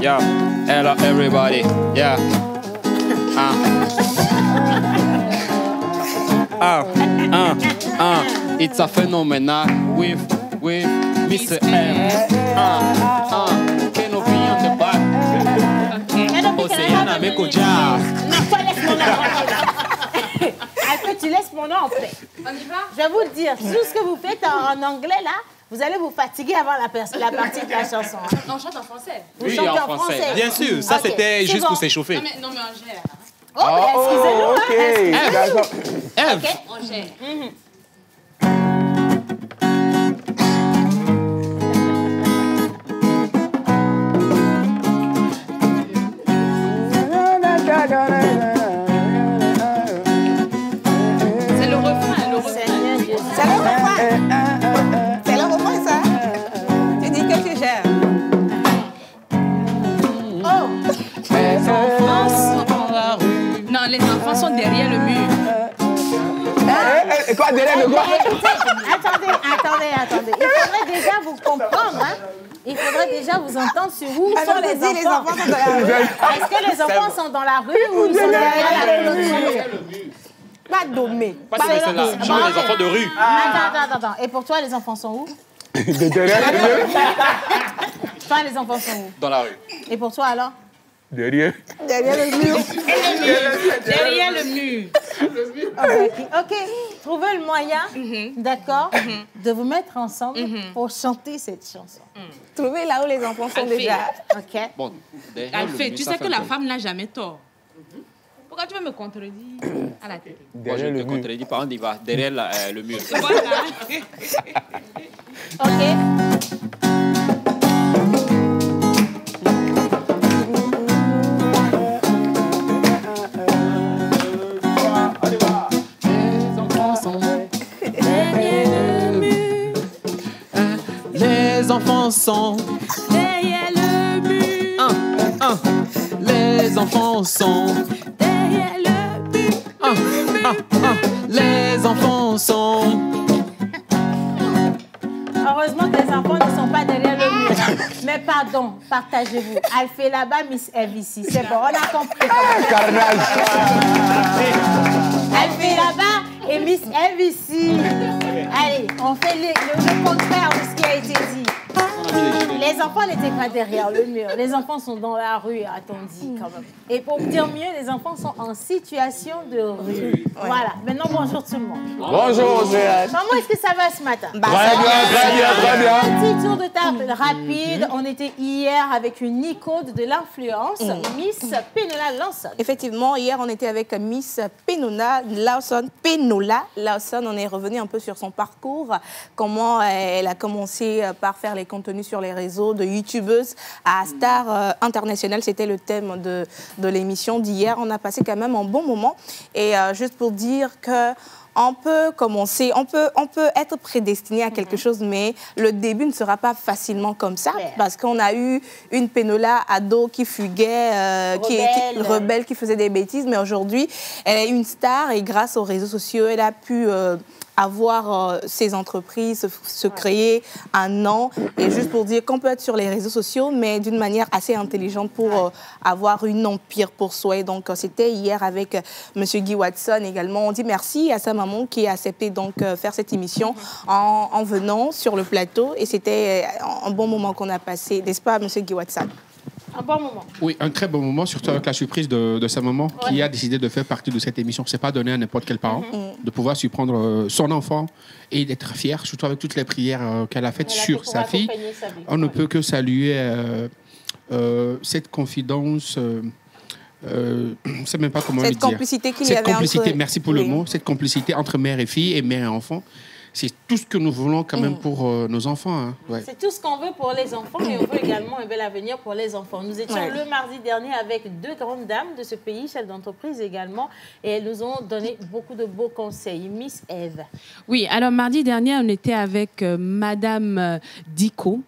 Yeah. Hello everybody. Yeah. It's a phenomenon with Mr. M. Kenopi on the back. Océane avec Oja. Non, toi, laisse mon nom en paix. Après, tu laisses mon nom en paix. On y va? Je vais vous le dire, tout ce que vous faites en anglais, là, vous allez vous fatiguer avant la partie de la chanson. Hein. On chante en français. Vous chantez en français. Bien sûr, ça Okay. c'était juste pour s'échauffer. Non, mais on gère. Oh, mais excusez-nous. OK. D'accord. OK. On gère. enfants sont derrière le mur. Quoi, derrière de quoi? Attendez. Il faudrait déjà vous comprendre, hein. Il faudrait déjà vous entendre sur où sont les enfants. Les enfants sont dans la rue. Est-ce que les enfants sont dans la rue ou ils sont derrière la clôture? Pas dommé. Pas de celle-là. Genre les enfants de rue. Attends. Et pour toi, les enfants sont où? Derrière le mur. Toi, les enfants sont où? Dans la rue. Et pour toi, alors? Derrière. Derrière le mur. Derrière le mur. Ok. Trouvez le moyen, d'accord, de vous mettre ensemble pour chanter cette chanson. Trouvez là où les enfants sont Alphée. déjà. Ok. Bon, derrière le Alphée, mur, tu ça sais fait que un la peu. femme n'a jamais tort. Pourquoi tu veux me contredire à la télé? Moi, je te contredis pas, on y va. Derrière le mur. Voilà. Ok. Les enfants sont Derrière le mur. Les enfants sont Derrière le mur. Les enfants sont. Heureusement que les enfants ne sont pas derrière le mur. Mais pardon, partagez-vous. Alphée là-bas, Miss Eve ici. C'est bon, on a compris. Carnage. Alphée là-bas et Miss Eve ici. Allez, on fait le contraire de ce qui a été dit. Les enfants n'étaient pas derrière le mur. Les enfants sont dans la rue, a-t-on dit quand même. Et pour dire mieux, les enfants sont en situation de rue. Voilà. Maintenant, bonjour tout le monde. Bonjour, Océane. Comment est-ce que ça va ce matin? Très bien. Petit tour de table rapide. On était hier avec une icône de l'influence, Miss Penola Lawson. Effectivement, hier, on était avec Miss Penola Lawson. On est revenu un peu sur son parcours, comment elle a commencé par faire les contenus sur les réseaux, de youtubeuse à star internationale. C'était le thème de l'émission d'hier. On a passé quand même un bon moment. Et juste pour dire que on peut commencer, on peut être prédestiné à quelque chose, mais le début ne sera pas facilement comme ça, parce qu'on a eu une Penola ado qui fuguait, rebelle, qui faisait des bêtises, mais aujourd'hui, elle est une star et grâce aux réseaux sociaux, elle a pu avoir ses entreprises, se créer un nom. Et juste pour dire qu'on peut être sur les réseaux sociaux, mais d'une manière assez intelligente pour avoir une empire pour soi. Et donc, c'était hier avec M. Guy Watson également. On dit merci à sa maman qui a accepté donc faire cette émission en venant sur le plateau. Et c'était un bon moment qu'on a passé, n'est-ce pas, M. Guy Watson? Un bon moment. Oui, un très bon moment, surtout avec la surprise de sa maman qui a décidé de faire partie de cette émission. Ce n'est pas donné à n'importe quel parent de pouvoir surprendre son enfant et d'être fier, surtout avec toutes les prières qu'elle a faites sur sa fille. On ne peut que saluer cette confidence. Je ne sais même pas comment le dire. Cette complicité qu'il y avait entre... Merci pour le mot. Cette complicité entre mère et fille et mère et enfant. C'est tout ce que nous voulons quand même pour nos enfants. Hein. Ouais. C'est tout ce qu'on veut pour les enfants et on veut également un bel avenir pour les enfants. Nous étions le mardi dernier avec deux grandes dames de ce pays, chefs d'entreprise également, et elles nous ont donné beaucoup de beaux conseils. Miss Eve. Oui, alors mardi dernier, on était avec Madame Diko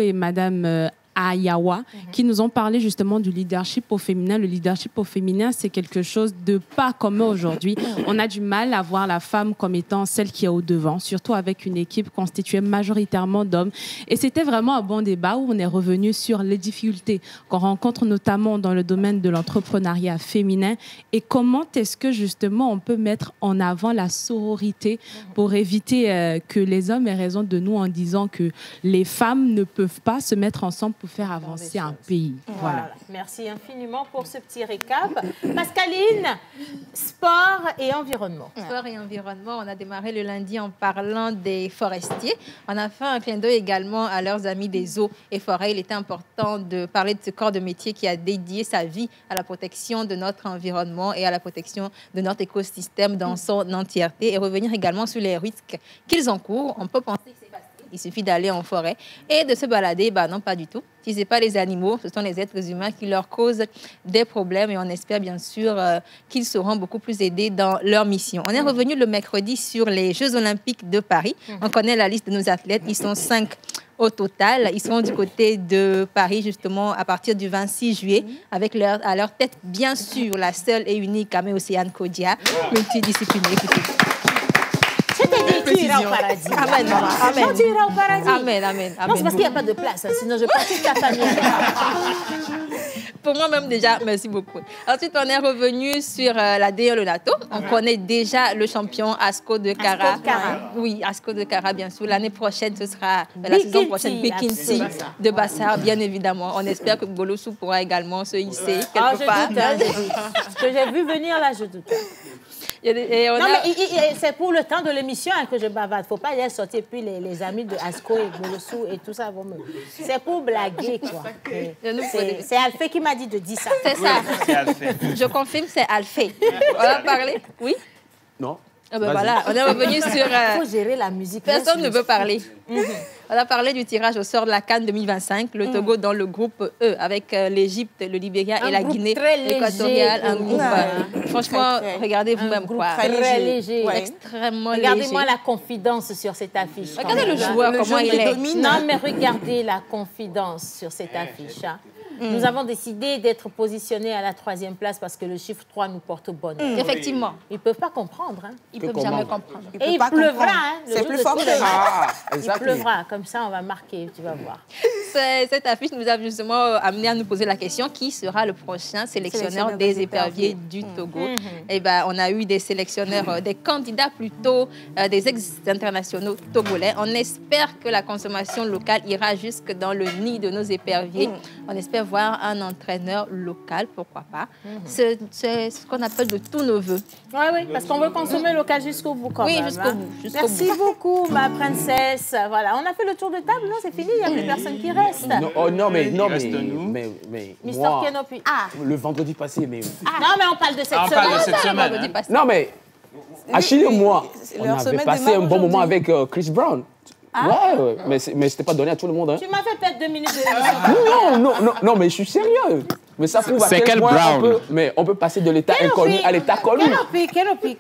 et Madame Ayawa, qui nous ont parlé justement du leadership au féminin. Le leadership au féminin, c'est quelque chose de pas commun aujourd'hui. On a du mal à voir la femme comme étant celle qui est au devant, surtout avec une équipe constituée majoritairement d'hommes. Et c'était vraiment un bon débat où on est revenu sur les difficultés qu'on rencontre notamment dans le domaine de l'entrepreneuriat féminin et comment est-ce que justement on peut mettre en avant la sororité pour éviter que les hommes aient raison de nous en disant que les femmes ne peuvent pas se mettre ensemble pour faire avancer un pays. Voilà. Merci infiniment pour ce petit récap. Pascaline, sport et environnement. Sport et environnement, on a démarré le lundi en parlant des forestiers. On a fait un clin d'œil également à leurs amis des eaux et forêts. Il était important de parler de ce corps de métier qui a dédié sa vie à la protection de notre environnement et à la protection de notre écosystème dans son entièreté et revenir également sur les risques qu'ils encourent. On peut penser que c'est facile. Il suffit d'aller en forêt et de se balader. Non, pas du tout. Si ce n'est pas les animaux, ce sont les êtres humains qui leur causent des problèmes et on espère bien sûr qu'ils seront beaucoup plus aidés dans leur mission. On est revenu le mercredi sur les Jeux Olympiques de Paris. On connaît la liste de nos athlètes. Ils sont 5 au total. Ils seront du côté de Paris, justement, à partir du 26 juillet, avec à leur tête, bien sûr, la seule et unique Amé Océane Kodia, multidisciplinaire. Je t'ai dit, tu iras au paradis. Amen, maman. Amen. Non, tu iras au paradis. Amen, amen. Non, c'est parce qu'il n'y a pas de place, hein, sinon je partais de ta famille. Pour moi-même déjà, merci beaucoup. Ensuite, on est revenu sur la D1 Le Nato. On connaît déjà le champion Asco de Cara. Oui, Asco de Cara, bien sûr. L'année prochaine, ce sera la saison prochaine, Bikinti de Bassar, bien évidemment. On espère que Golosu pourra également se hisser quelque part. Je doute, ce que j'ai vu venir là, je doute. Non, mais c'est pour le temps de l'émission hein, que je bavarde. Il ne faut pas y sortir puis les amis de Asco et Golosu et tout ça. C'est pour blaguer, quoi. C'est Alphée qui m'a dit de dire ça. C'est ça. Je confirme, c'est Alphée. On va parler. Oui? Non. Ah ben voilà, on est revenu sur... Il faut gérer la musique. Personne ne veut parler. On a parlé du tirage au sort de la CAN 2025, le Togo dans le groupe E, avec l'Égypte, le Libéria et la Guinée équatoriale. Un groupe, franchement, regardez vous-même. Très léger. Extrêmement léger. Regardez-moi la confidence sur cette affiche. Regardez le joueur, comment il est. Non, mais regardez la confidence sur cette affiche. Nous avons décidé d'être positionnés à la 3e place parce que le chiffre 3 nous porte bonheur. Effectivement. Ils ne peuvent pas comprendre. Ils ne peuvent jamais comprendre. Et il pleuvra. C'est plus fort que ça. Il pleuvra. Comme ça, on va marquer. Tu vas voir. Cette affiche nous a justement amené à nous poser la question qui sera le prochain sélectionneur des éperviers du Togo. Et ben, on a eu des sélectionneurs, des candidats plutôt, des ex-internationaux togolais. On espère que la consommation locale ira jusque dans le nid de nos éperviers. On espère voir un entraîneur local, pourquoi pas. C'est ce qu'on appelle de tous nos voeux. Oui, parce qu'on veut consommer local jusqu'au bout quand même. Oui, jusqu'au bout. Merci beaucoup, ma princesse. Voilà, on a fait le tour de table, non? C'est fini, il n'y a plus personne qui reste. Non, mais Mister moi, Kenopi. le vendredi passé, mais... Non, mais on parle de cette semaine. Non, mais Achille et moi, on avait passé un bon moment avec Chris Brown. Ouais, mais c'était pas donné à tout le monde. Hein. Tu m'as fait perdre 2 minutes de l'émission. Non, mais je suis sérieux. Mais ça prouve à quel point on peut passer de l'état inconnu à l'état connu. Kenopi,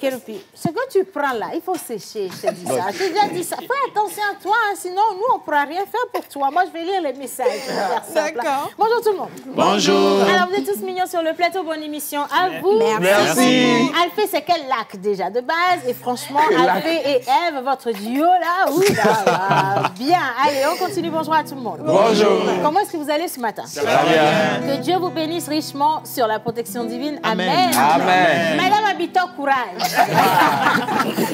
ce que tu prends là, il faut sécher, je te dis ça. Je t'ai déjà dit ça. Fais attention à toi, hein, sinon nous, on ne pourra rien faire pour toi. Moi, je vais lire les messages. D'accord. Bonjour tout le monde. Bonjour. Alors, vous êtes tous mignons sur le plateau. Bonne émission à vous. Merci. Alphée, c'est quel lac déjà de base? Et franchement, Alphée et Ève, votre duo là, bien. Allez, on continue. Bonjour à tout le monde. Bonjour. Comment est-ce que vous allez ce matin? Ça va bien. Que Dieu vous bénisse richement sur la protection divine. Amen. Amen. Madame Abito, courage.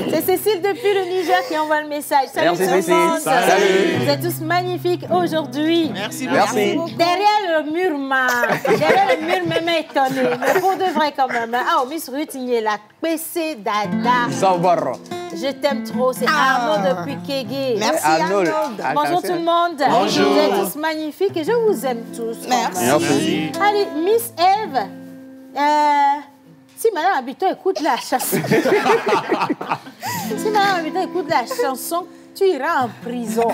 C'est Cécile depuis le Niger qui envoie le message. Salut tout le monde. Salut. Vous êtes tous magnifiques aujourd'hui. Merci. Derrière le mur, même étonné. Mais pour de vrai quand même. Ah, Miss Ruth, il est là. PC Dada. Savoir. Je t'aime trop. C'est Arnaud depuis Kégué. Merci Arnold. Bonjour tout le monde. Bonjour. Vous êtes tous magnifiques et je vous aime tous. Merci. Allez, Miss Ève. Si Madame Abito écoute la chanson. Tu iras en prison.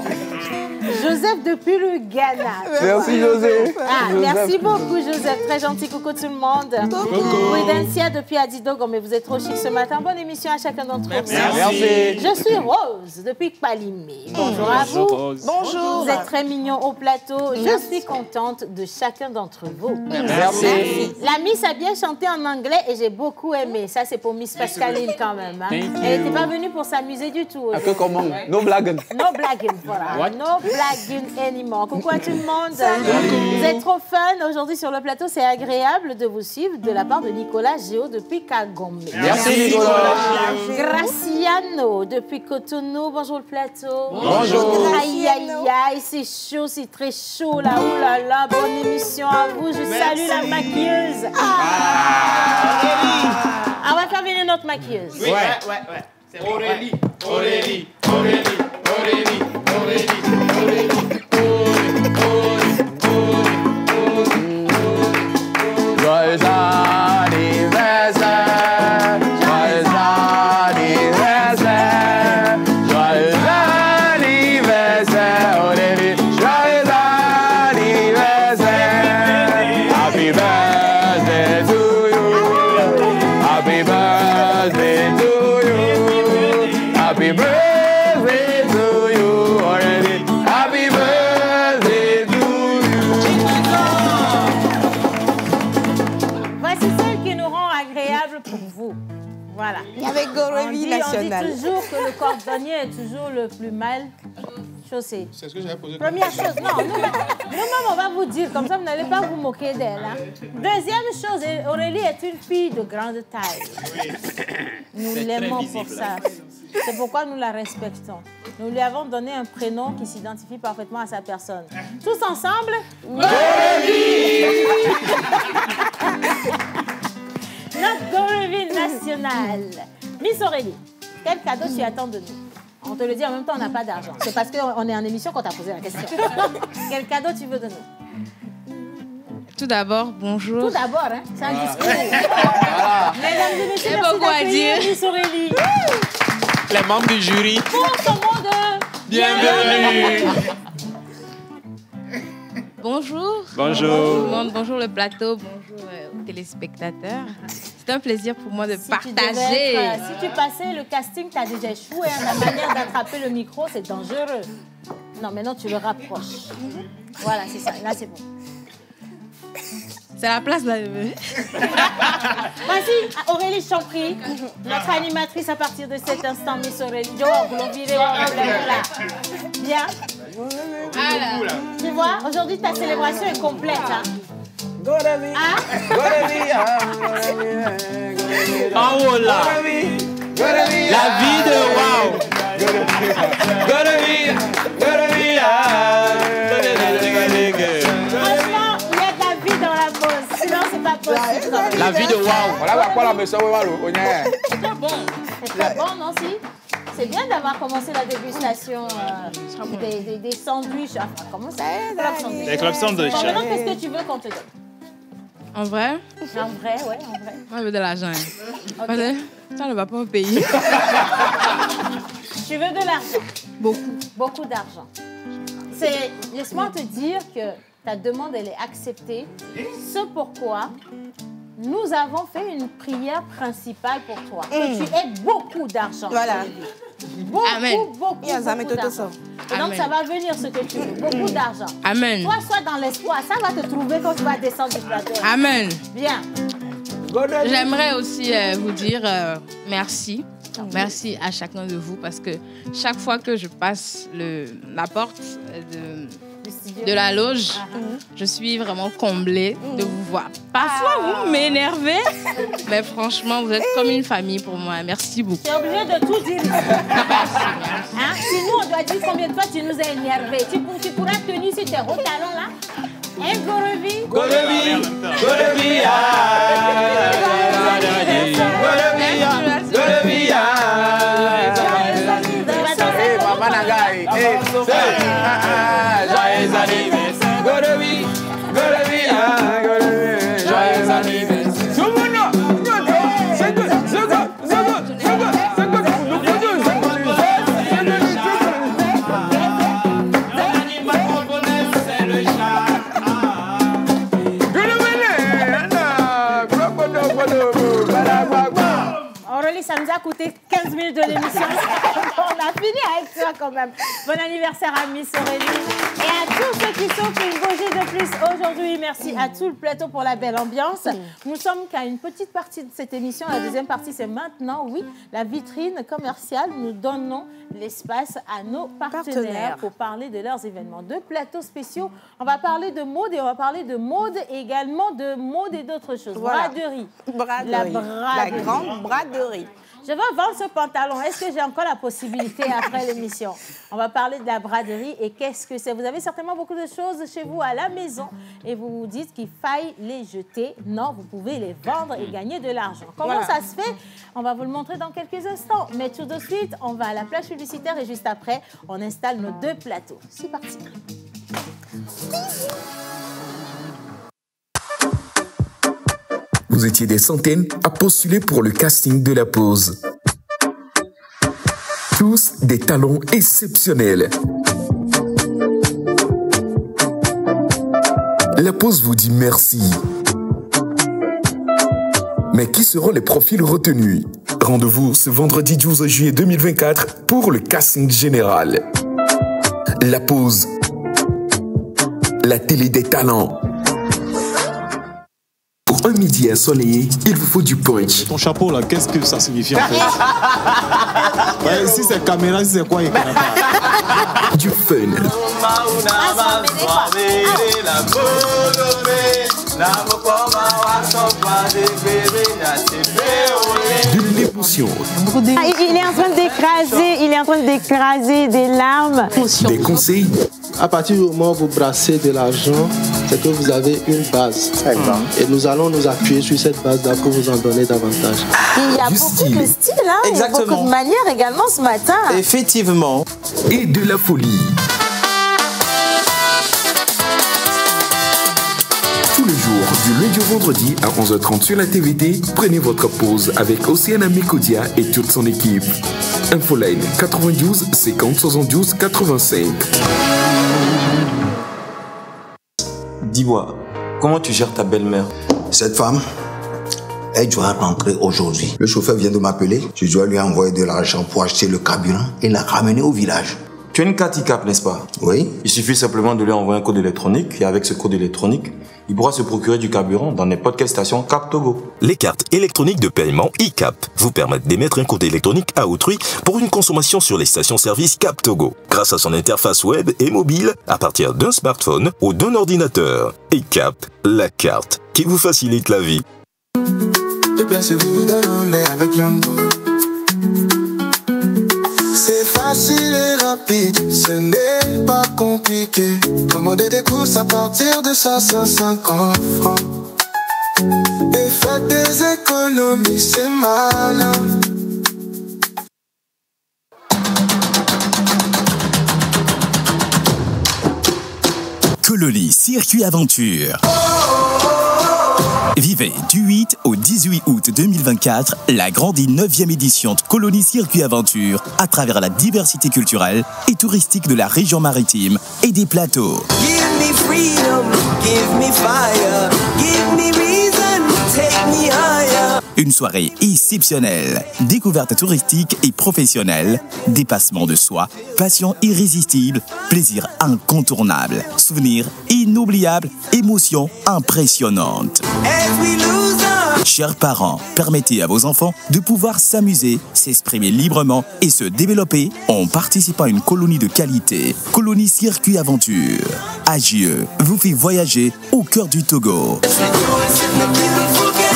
Joseph depuis le Ghana. Merci Joseph. Merci beaucoup Joseph. Très gentil. Coucou tout le monde. Coucou. Widencia depuis Adidogo. Mais vous êtes trop chic ce matin. Bonne émission à chacun d'entre vous. Merci. Je suis Rose depuis Palimé. Bonjour à vous. Bonjour. Vous êtes très mignons au plateau. Je suis contente de chacun d'entre vous. Merci. La Miss a bien chanté en anglais et j'ai beaucoup aimé. Ça, c'est pour Miss Pascaline quand même. Hein. Elle n'était pas venue pour s'amuser du tout. Un peu comment? No blagues. No blaguing, voilà. No blaguing anymore. Coucou à tout le monde. Vous êtes trop fun aujourd'hui sur le plateau. C'est agréable de vous suivre de la part de Nicolas Géo depuis Kagome. Merci Nicolas. Graciano depuis Cotonou. Bonjour le plateau. Bonjour. Aïe, aïe, aïe, c'est chaud, c'est très chaud là. Ouh là là, bonne émission à vous. Je salue la maquilleuse. On va faire venir notre maquilleuse. Oui, ouais. C'est Aurélie. Joyeux anniversaire, joyeux anniversaire, joyeux anniversaire, Aurélie, joyeux anniversaire. Happy birthday to you, happy birthday to you, happy birthday to you, Aurélie, happy birthday. national. On dit toujours que le cordonnier est toujours le plus mal chaussé. C'est ce que j'avais posé. Première chose, non, nous-mêmes, on va vous dire, comme ça, vous n'allez pas vous moquer d'elle. Hein. Deuxième chose, Aurélie est une fille de grande taille. Nous l'aimons pour ça. C'est pourquoi nous la respectons. Nous lui avons donné un prénom qui s'identifie parfaitement à sa personne. Tous ensemble, Aurélie! Notre Aurélie nationale. Miss Aurélie, quel cadeau tu attends de nous? On te le dit en même temps, on n'a pas d'argent. C'est parce qu'on est en émission qu'on t'a posé la question. Quel cadeau tu veux de nous? Tout d'abord, bonjour. Tout d'abord, hein, c'est un discours. Voilà. Mesdames et messieurs, merci d'accueillir Miss Aurélie. Les membres du jury. Pour ce monde bienvenue. Bonjour. Bonjour. Bonjour le plateau, bonjour aux téléspectateurs. C'est un plaisir pour moi de si partager. Si tu passais le casting, tu as déjà échoué. Hein, la manière d'attraper le micro, c'est dangereux. Non, maintenant tu le rapproches. Voilà, c'est ça. Là, c'est bon. C'est la place là. Vas-y, Aurélie, je t'en prie. Notre animatrice à partir de cet instant, Miss Aurélie. Bien. Alors, tu vois, aujourd'hui ta célébration est complète. Hein? En haut là. La vie de wow. Franchement, il y a de la vie dans la pause. Sinon, c'est pas possible. La vie de wow. Voilà quoi la maison c'est très bon. C'est très bon, non, si? C'est bien d'avoir commencé la dégustation des sandwichs. Enfin, comment ça? Les clubs sandwich. Bon, maintenant, qu'est-ce que tu veux qu'on te donne? En vrai? En vrai, ouais, en vrai. Moi, je veux de l'argent. Okay. Ça ne va pas au pays. Tu veux de l'argent? Beaucoup. Beaucoup d'argent. Laisse-moi te dire que ta demande, elle est acceptée. Ce pourquoi nous avons fait une prière principale pour toi. Que tu aies beaucoup d'argent. Voilà. Beaucoup, Amen. beaucoup d'argent. Et donc, ça va venir ce que tu veux. Beaucoup d'argent. Amen. Toi, sois dans l'espoir. Ça va te trouver quand tu vas descendre du plateau. Amen. Bien. J'aimerais aussi vous dire merci. Merci à chacun de vous parce que chaque fois que je passe la porte de la loge, je suis vraiment comblée de vous voir. Parfois, vous m'énervez, mais franchement, vous êtes comme une famille pour moi. Merci beaucoup. Tu es obligé de tout dire. Hein? Si nous, on doit dire combien de fois tu nous as énervés. Tu pourras tenir sur tes hauts talons là. Hein, Gorevi? Gorevi. Aurélie, ça nous a coûté 15 minutes de l'émission. On a fini avec toi quand même. Bon anniversaire à Miss Aurélie. Et à tous ceux qui sont une bougie de plus aujourd'hui. Merci à tout le plateau pour la belle ambiance. Nous sommes qu'à une petite partie de cette émission. La deuxième partie, c'est maintenant, oui, la vitrine commerciale. Nous donnons l'espace à nos partenaires pour parler de leurs événements. Deux plateaux spéciaux. On va parler de mode et on va parler de mode et également de mode et d'autres choses. Voilà. Braderie. La grande braderie. Je veux vendre ce pantalon. Est-ce que j'ai encore la possibilité après l'émission? On va parler de la braderie et qu'est-ce que c'est. Vous avez certainement beaucoup de choses chez vous à la maison et vous vous dites qu'il faille les jeter. Non, vous pouvez les vendre et gagner de l'argent. Comment ça se fait? On va vous le montrer dans quelques instants. Mais tout de suite, on va à la plage publicitaire et juste après, on installe nos deux plateaux. C'est parti. Vous étiez des centaines à postuler pour le casting de la pause. Tous des talents exceptionnels. La pause vous dit merci. Mais qui seront les profils retenus? Rendez-vous ce vendredi 12 juillet 2024 pour le casting général. La pause. La télé des talents. Pour un midi ensoleillé, il vous faut du punch. Et ton chapeau là, qu'est-ce que ça signifie en fait? Ouais, si c'est caméra, si c'est quoi, il connaît pas. Du fun. De l'émotion. Il est en train d'écraser des larmes. Des conseils. À partir du moment où vous brassez de l'argent, c'est que vous avez une base. Et nous allons nous appuyer sur cette base-là pour vous en donner davantage. Il y a beaucoup de style, hein. Il y a beaucoup de manières également ce matin. Effectivement. Et de la folie. Tous les jours, du lundi au vendredi à 11h30 sur la TVT, prenez votre pause avec Océane Amécodia et toute son équipe. Infoline 92 50 72 85. Dis-moi, comment tu gères ta belle-mère? Cette femme, elle doit rentrer aujourd'hui. Le chauffeur vient de m'appeler. Je dois lui envoyer de l'argent pour acheter le carburant et la ramener au village. Tu as une carte ICAP, n'est-ce pas? Oui. Il suffit simplement de lui envoyer un code électronique et avec ce code électronique, il pourra se procurer du carburant dans n'importe quelle station Cap Togo. Les cartes électroniques de paiement ICAP vous permettent d'émettre un code électronique à autrui pour une consommation sur les stations-service Cap Togo grâce à son interface web et mobile à partir d'un smartphone ou d'un ordinateur. ICAP, la carte qui vous facilite la vie. C'est facile et rapide, ce n'est pas compliqué. Commandez des courses à partir de 550 francs. Et faites des économies, c'est malin. Cololi Circuit Aventure. Vivez du 8 au 18 août 2024 la grande et 9e édition de Colony Circuit Aventure à travers la diversité culturelle et touristique de la région maritime et des plateaux. Give me freedom, give me fire, give me reason, take me higher. Une soirée exceptionnelle, découverte touristique et professionnelle, dépassement de soi, passion irrésistible, plaisir incontournable, souvenirs inoubliables, émotions impressionnantes. Chers parents, permettez à vos enfants de pouvoir s'amuser, s'exprimer librement et se développer en participant à une colonie de qualité. Colonie Circuit Aventure. AGE vous fait voyager au cœur du Togo.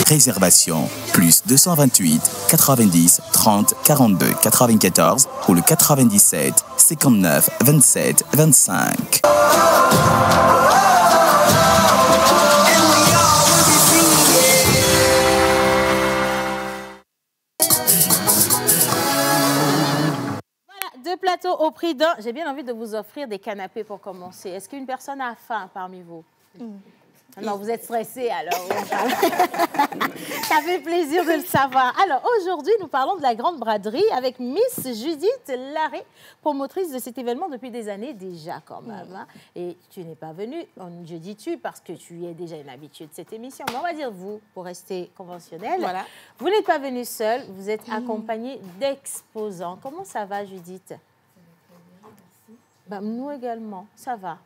Réservation plus 228 90 30 42 94 ou le 97 59 27 25. Deux plateaux au prix d'un. J'ai bien envie de vous offrir des canapés pour commencer. Est-ce qu'une personne a faim parmi vous? Non, vous êtes stressé alors. Ça fait plaisir de le savoir. Alors aujourd'hui, nous parlons de la Grande Braderie avec Miss Judith Larrey, promotrice de cet événement depuis des années déjà quand même. Hein. Et tu n'es pas venue, je dis tu parce que tu es déjà une habituée de cette émission. Mais on va dire vous, pour rester conventionnel. Voilà. Vous n'êtes pas venue seule, vous êtes accompagnée d'exposants. Comment ça va Judith? Ben, nous également, ça va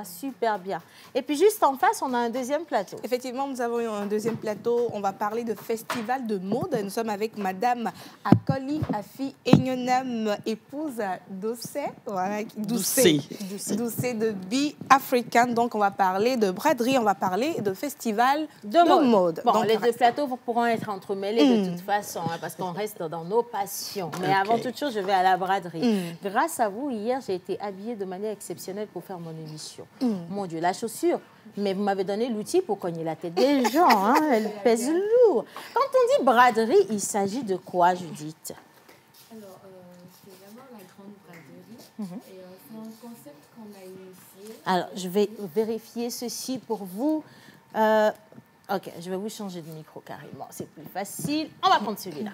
super bien. Et puis juste en face, on a un deuxième plateau. Effectivement, nous avons un deuxième plateau. On va parler de festival de mode. Nous sommes avec Madame Akoli Afi Enyonam, épouse Doucet, voilà, Doucet de Be African. Donc on va parler de braderie, on va parler de festival de mode. Bon, donc, les deux plateaux pourront être entremêlés de toute façon, hein, parce qu'on reste dans nos passions. Mais avant toute chose, je vais à la braderie. Grâce à vous, hier, j'ai été habillée de manière exceptionnelle pour faire mon émission. Mon Dieu, la chaussure. Mais vous m'avez donné l'outil pour cogner la tête des gens. Hein, elle pèse lourd. Quand on dit braderie, il s'agit de quoi, Judith? Alors, c'est vraiment la Grande Braderie. Et c'est un concept qu'on a initié. Alors, je vais vérifier ceci pour vous. Ok, je vais vous changer de micro carrément. C'est plus facile. On va prendre celui-là.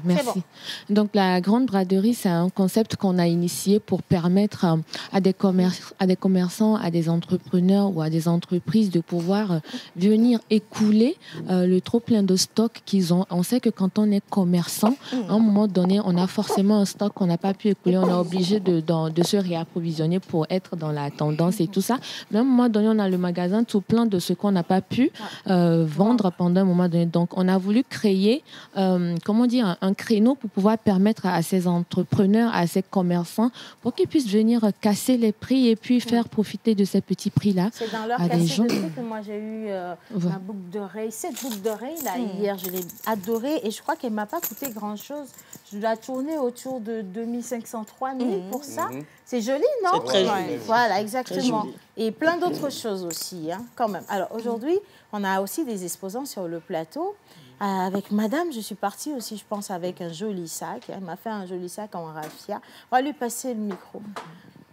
Merci. Donc, la grande braderie, c'est un concept qu'on a initié pour permettre à des commerçants, à des entrepreneurs ou à des entreprises de pouvoir venir écouler le trop plein de stock qu'ils ont. On sait que quand on est commerçant, à un moment donné, on a forcément un stock qu'on n'a pas pu écouler. On est obligé de se réapprovisionner pour être dans la tendance et tout ça. Mais à un moment donné, on a le magasin tout plein de ce qu'on n'a pas pu vendre pendant un moment donné. Donc, on a voulu créer, un créneau pour pouvoir permettre à ces entrepreneurs, à ces commerçants, pour qu'ils puissent venir casser les prix et puis faire profiter de ces petits prix-là. C'est dans leur cassette de prix que moi j'ai eu ma boucle d'oreille. Cette boucle d'oreille, là, hier, je l'ai adorée et je crois qu'elle ne m'a pas coûté grand-chose. Je l'ai tournée autour de 2500, 3000 pour ça. C'est joli, non? C'est très joli. Voilà, exactement. Et plein d'autres choses aussi, hein, quand même. Alors, aujourd'hui, on a aussi des exposants sur le plateau. Avec madame, je suis partie aussi, je pense, avec un joli sac. Elle m'a fait un joli sac en raffia. On va lui passer le micro.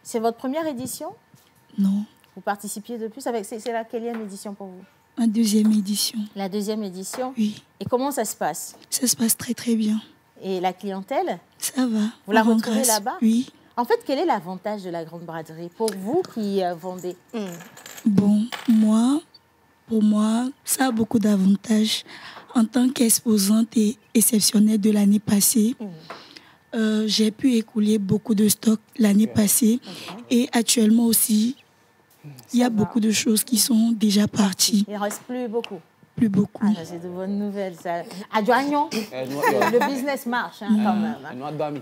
C'est votre première édition? Non. Vous participiez de plus? C'est la quelle édition pour vous? La deuxième édition. La deuxième édition? Oui. Et comment ça se passe? Ça se passe très, très bien. Et la clientèle? Ça va. Vous la retrouvez là-bas? Oui. En fait, quel est l'avantage de la grande braderie pour vous qui vendez? Bon, pour moi, ça a beaucoup d'avantages. En tant qu'exposante et exceptionnelle de l'année passée, j'ai pu écouler beaucoup de stocks l'année passée. Et actuellement aussi, il y a beaucoup de choses qui sont déjà parties. Il ne reste plus beaucoup. Plus beaucoup. Ah, c'est de bonnes nouvelles. Ça. À Douagnon, le business marche quand même. Hein.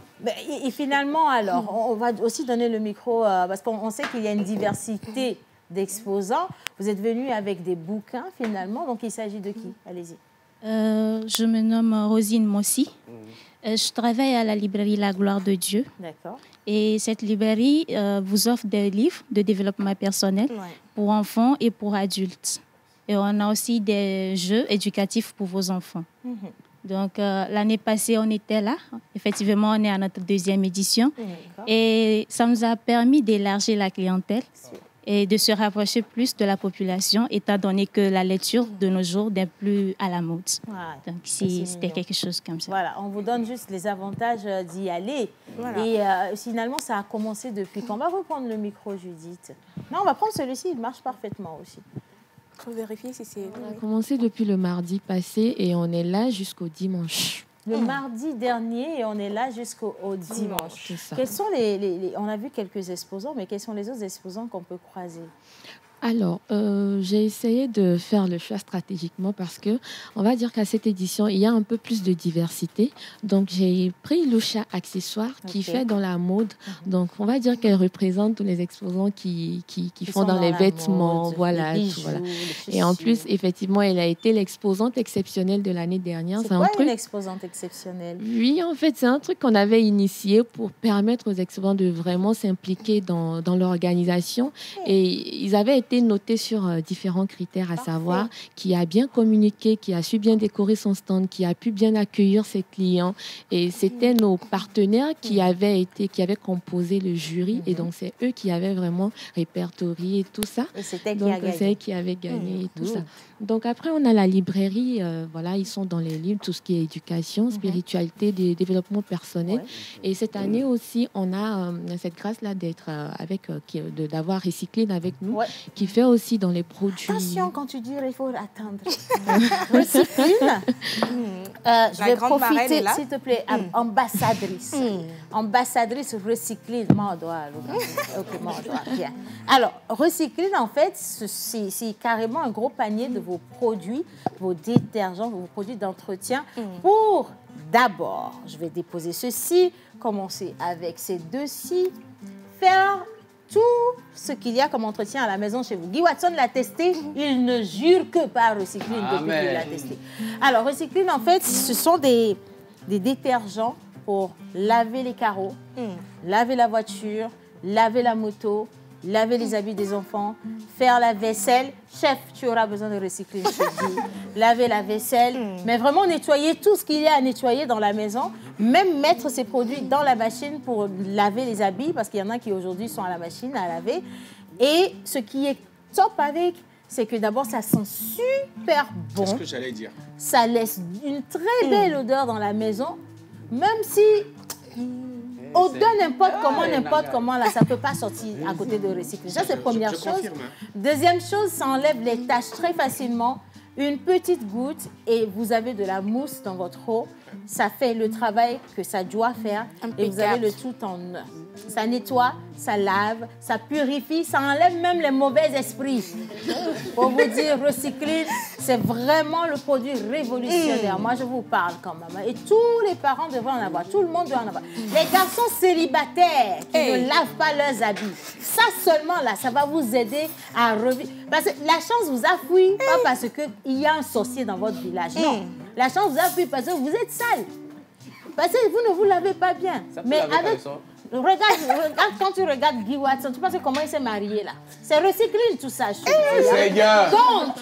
Et finalement, alors, on va aussi donner le micro parce qu'on sait qu'il y a une diversité d'exposants. Vous êtes venus avec des bouquins finalement, donc il s'agit de qui? Allez-y. Je me nomme Rosine Mossi. Je travaille à la librairie La Gloire de Dieu. D'accord. Et cette librairie vous offre des livres de développement personnel pour enfants et pour adultes. Et on a aussi des jeux éducatifs pour vos enfants. Donc, l'année passée, on était là. Effectivement, on est à notre deuxième édition. Et ça nous a permis d'élargir la clientèle et de se rapprocher plus de la population, étant donné que la lecture de nos jours n'est plus à la mode. Donc, c'était quelque chose comme ça. Voilà, on vous donne juste les avantages d'y aller. Voilà. Et finalement, ça a commencé depuis quand? On va reprendre le micro, Judith. Non, on va prendre celui-ci, il marche parfaitement aussi. Il faut vérifier si c'est... On a commencé depuis le mardi passé et on est là jusqu'au dimanche. Le mardi dernier et on est là jusqu'au dimanche. Quels sont on a vu quelques exposants, mais quels sont les autres exposants qu'on peut croiser? Alors, j'ai essayé de faire le choix stratégiquement parce que on va dire qu'à cette édition, il y a un peu plus de diversité. Donc, j'ai pris Loucha Accessoires qui fait dans la mode. Donc, on va dire qu'elle représente tous les exposants qui font dans les vêtements. Mode, voilà, les bijoux, voilà. Et en plus, effectivement, elle a été l'exposante exceptionnelle de l'année dernière. C'est quoi une exposante exceptionnelle? Oui, en fait, c'est un truc qu'on avait initié pour permettre aux exposants de vraiment s'impliquer dans l'organisation. Et ils avaient été noté sur différents critères, à savoir qui a bien communiqué, qui a su bien décorer son stand, qui a pu bien accueillir ses clients. Et c'était nos partenaires qui avaient composé le jury. Et donc, c'est eux qui avaient vraiment répertorié tout ça. Et c'était qui avait gagné et tout ça. Donc, après, on a la librairie. Voilà, ils sont dans les livres, tout ce qui est éducation, spiritualité, développement personnel. Et cette année aussi, on a cette grâce-là d'être d'avoir Recycline avec nous, qui fait aussi dans les produits. Attention, quand tu dis, il faut attendre. Recycline. Je vais profiter, s'il te plaît, ambassadrice. Ambassadrice Recycline. Bien. Alors, Recycline, en fait, c'est carrément un gros panier de vos produits, vos détergents, vos produits d'entretien pour d'abord, je vais déposer ceci, commencer avec ces deux-ci, faire tout ce qu'il y a comme entretien à la maison chez vous. Guy Watson l'a testé, il ne jure que par Recycline depuis qu'il l'a testé. Alors, Recycline, en fait, ce sont des détergents pour laver les carreaux, laver la voiture, laver la moto, laver les habits des enfants, faire la vaisselle. Chef, tu auras besoin de Recycline, je te dis. Laver la vaisselle, mais vraiment nettoyer tout ce qu'il y a à nettoyer dans la maison, même mettre ces produits dans la machine pour laver les habits, parce qu'il y en a qui aujourd'hui sont à la machine à laver. Et ce qui est top avec, c'est que d'abord, ça sent super bon. C'est ce que j'allais dire. Ça laisse une très belle odeur dans la maison. même si au-delà n'importe comment, là, ça ne peut pas sortir à côté de recycler. Ça, c'est la première chose. Confirme, hein. Deuxième chose, ça enlève les taches très facilement. Une petite goutte et vous avez de la mousse dans votre eau. Ça fait le travail que ça doit faire et vous avez le tout en un. Ça nettoie, ça lave, ça purifie, ça enlève même les mauvais esprits. Pour vous dire, Recycline, c'est vraiment le produit révolutionnaire. Moi, je vous parle quand même. Et tous les parents devraient en avoir. Tout le monde doit en avoir. Les garçons célibataires qui ne lavent pas leurs habits, ça seulement, là, ça va vous aider à revivre. Parce que la chance vous a fui, pas parce qu'il y a un sorcier dans votre village. Non. La chance vous a fui parce que vous êtes sale. Parce que vous ne vous lavez pas bien. Mais avec... Regarde, quand tu regardes Guy Watson, tu penses comment il s'est marié là? C'est Recycline tout ça. Donc,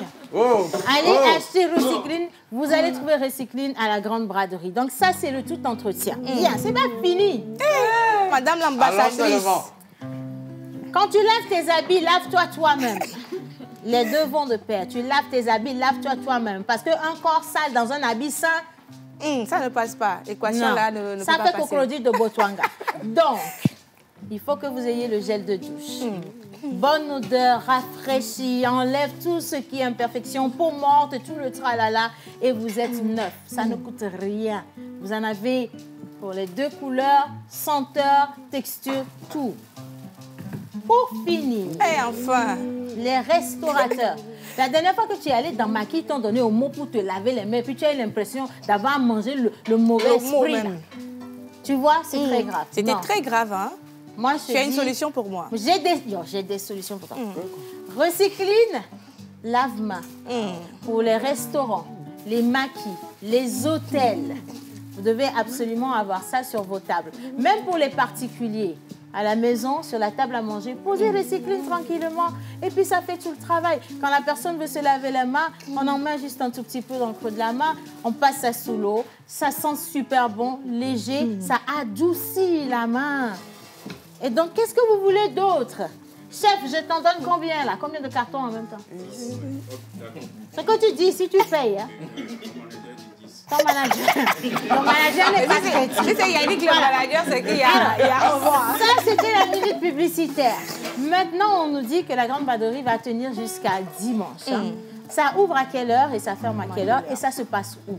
allez acheter Recycline. Vous allez trouver Recycline à la grande braderie. Donc ça, c'est le tout entretien. Bien, c'est pas fini. Madame l'ambassadrice, quand tu laves tes habits, lave-toi toi-même. Les deux vont de pair. Tu laves tes habits, lave-toi toi-même. Parce qu'un corps sale dans un habit sain, ça ne passe pas. L'équation là ne peut pas passer. Ça fait crocodile de Botswana. Donc, il faut que vous ayez le gel de douche. Bonne odeur, rafraîchie, enlève tout ce qui est imperfection, peau morte, tout le tralala, et vous êtes neuf. Ça ne coûte rien. Vous en avez pour les deux couleurs, senteur, texture, tout. Pour finir, et enfin, les restaurateurs. La dernière fois que tu es allé dans Maki, ils t'ont donné au mot pour te laver les mains, puis tu as eu l'impression d'avoir mangé le mauvais esprit. Tu vois, c'est très grave. C'était très grave, hein? Moi, tu as une solution pour moi? J'ai des solutions pour toi. Recycline, lave-main. Pour les restaurants, les maquis, les hôtels. Vous devez absolument avoir ça sur vos tables. Même pour les particuliers. À la maison, sur la table à manger, posez Recycline tranquillement et puis ça fait tout le travail. Quand la personne veut se laver les mains, on en met juste un tout petit peu dans le creux de la main, on passe ça sous l'eau, ça sent super bon, léger, ça adoucit la main. Et donc, qu'est-ce que vous voulez d'autre? Chef, je t'en donne combien là? Combien de cartons en même temps? Ce que tu dis, si tu payes, hein? Ton manager n'est pas chrétien. Il a dit que le manager, c'est qu'il y a au revoir. Ça, c'était la minute publicitaire. Maintenant, on nous dit que la grande braderie va tenir jusqu'à dimanche. Ça ouvre à quelle heure et ça ferme à quelle heure et ça se passe où?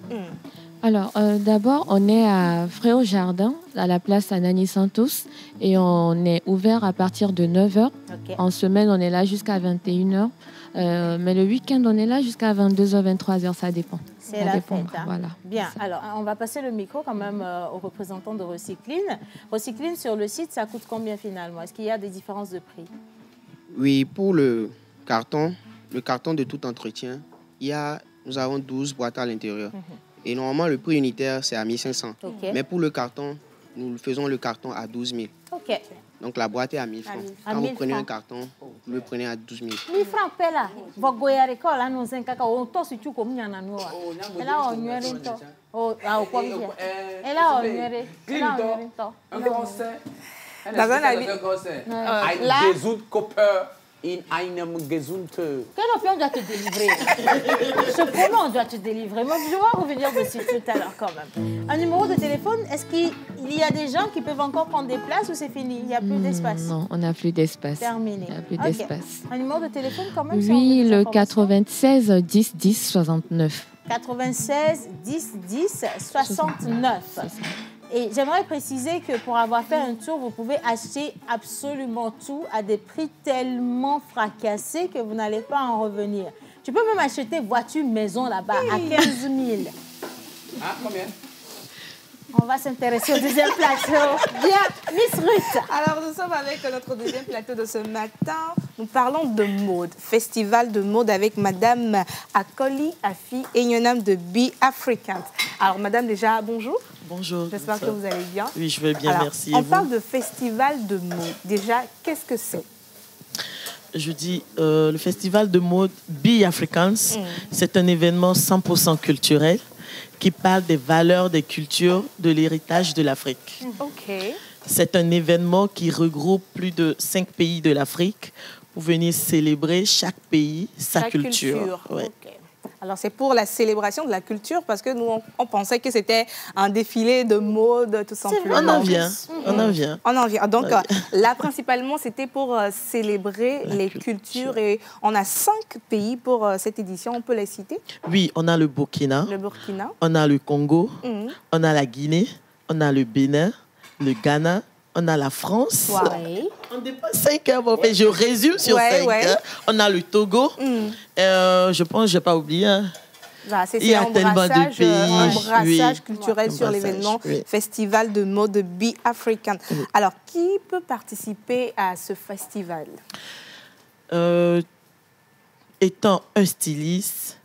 Alors, d'abord, on est à Fréau-Jardin, à la place Anani Santos, et on est ouvert à partir de 9h. En semaine, on est là jusqu'à 21h. Mais le week-end, on est là jusqu'à 22h, 23h, ça dépend. C'est la fête. Hein? Voilà. Bien, alors on va passer le micro quand même aux représentants de Recycline. Recycline, sur le site, ça coûte combien finalement? Est-ce qu'il y a des différences de prix? Oui, pour le carton de tout entretien, nous avons 12 boîtes à l'intérieur. Et normalement, le prix unitaire, c'est à 1500. Mais pour le carton, nous faisons le carton à 12 000. Donc la boîte est à 1000 francs. Quand vous prenez un carton, vous le prenez à 12 000. 1000 francs, pela. Vous goyez à l'école, là, nous sommes caca. On tosse tout comme nous en noir. Et là, on y est tout. Oh, ah, au point bien. Et là, on y est. Et là, on y est tout. Un conseil. Dans un avis. Ein Gesundkörper in einem Gesundkörper. Quel option doit te délivrer? Ce comment on doit te délivrer? Moi, je vais revenir dessus tout à l'heure quand même. Un numéro de téléphone, est-ce qu'il y a des gens qui peuvent encore prendre des places ou c'est fini? Il n'y a plus d'espace? Non, on n'a plus d'espace. Terminé. Il n'y a plus d'espace. Un numéro de téléphone quand même? Oui, le 96 10 10 69. 96 10 10 69. Et j'aimerais préciser que pour avoir fait un tour, vous pouvez acheter absolument tout à des prix tellement fracassés que vous n'allez pas en revenir. Tu peux même acheter voiture maison là-bas à 15 000. Ah, combien? On va s'intéresser au deuxième plateau. Bien, Miss Ruth. Alors, nous sommes avec notre deuxième plateau de ce matin. Nous parlons de mode, festival de mode avec Madame Akoli Afi et Nyonam de Be Africans. Alors, Madame, déjà, bonjour. Bonjour. J'espère que vous allez bien. Oui, je vais bien, alors, merci. On parle de festival de mode. Déjà, qu'est-ce que c'est? Je dis, le festival de mode Be Africans, c'est un événement 100% culturel qui parle des valeurs, des cultures, de l'héritage de l'Afrique. C'est un événement qui regroupe plus de 5 pays de l'Afrique pour venir célébrer chaque pays sa culture. Ouais. Alors, c'est pour la célébration de la culture, parce que nous, on pensait que c'était un défilé de mode, tout simplement. On en vient, on en vient. On en vient. Donc, là, principalement, c'était pour célébrer les cultures. Et on a 5 pays pour cette édition. On peut les citer? Oui, on a le Burkina. Le Burkina. On a le Congo. On a la Guinée. On a le Bénin, le Ghana. On a la France. Ouais. On dépasse 5 heures. En fait, je résume sur 5 heures. On a le Togo. Je pense que je n'ai pas oublié. Il y a tellement de pays. Un brassage culturel sur l'événement Festival de mode Be African. Alors, qui peut participer à ce festival? Étant un styliste,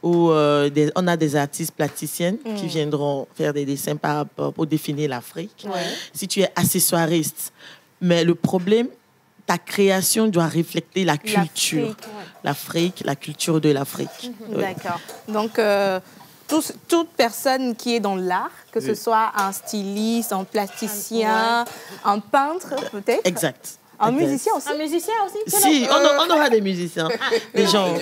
où on a des artistes plasticiennes qui viendront faire des dessins pour définir l'Afrique. Si tu es accessoiriste, mais le problème, ta création doit refléter la culture. L'Afrique, la culture de l'Afrique. D'accord. Donc, toute personne qui est dans l'art, que ce soit un styliste, un plasticien, un peintre peut-être. Exact. Un musicien aussi? Un musicien aussi? Si, on aura des musiciens. Des gens. On va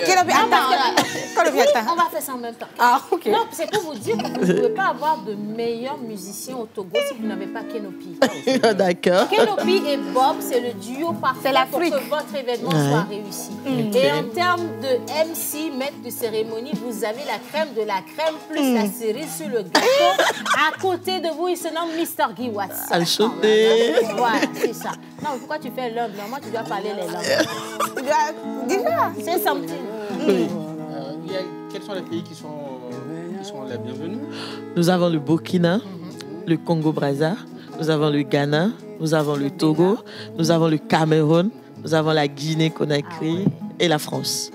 faire ça en même temps. Ah, ok. Non, c'est pour vous dire que vous ne pouvez pas avoir de meilleurs musiciens au Togo si vous n'avez pas Kenopi. D'accord. Kenopi et Bob, c'est le duo parfait pour que votre événement soit réussi. Et en termes de MC, maître de cérémonie, vous avez la crème de la crème plus la cerise sur le gâteau. À côté de vous, il se nomme Mr. Giwatsa. Enchanté. Voilà, c'est ça. Non, pourquoi tu fais l'homme? Moi, tu dois parler les langues. Déjà, c'est something. Quels sont les pays qui sont les bienvenus? Nous avons le Burkina, le Congo-Brazza, nous avons le Ghana, nous avons le Togo, nous avons le Cameroun, nous avons la Guinée-Conakry et la France.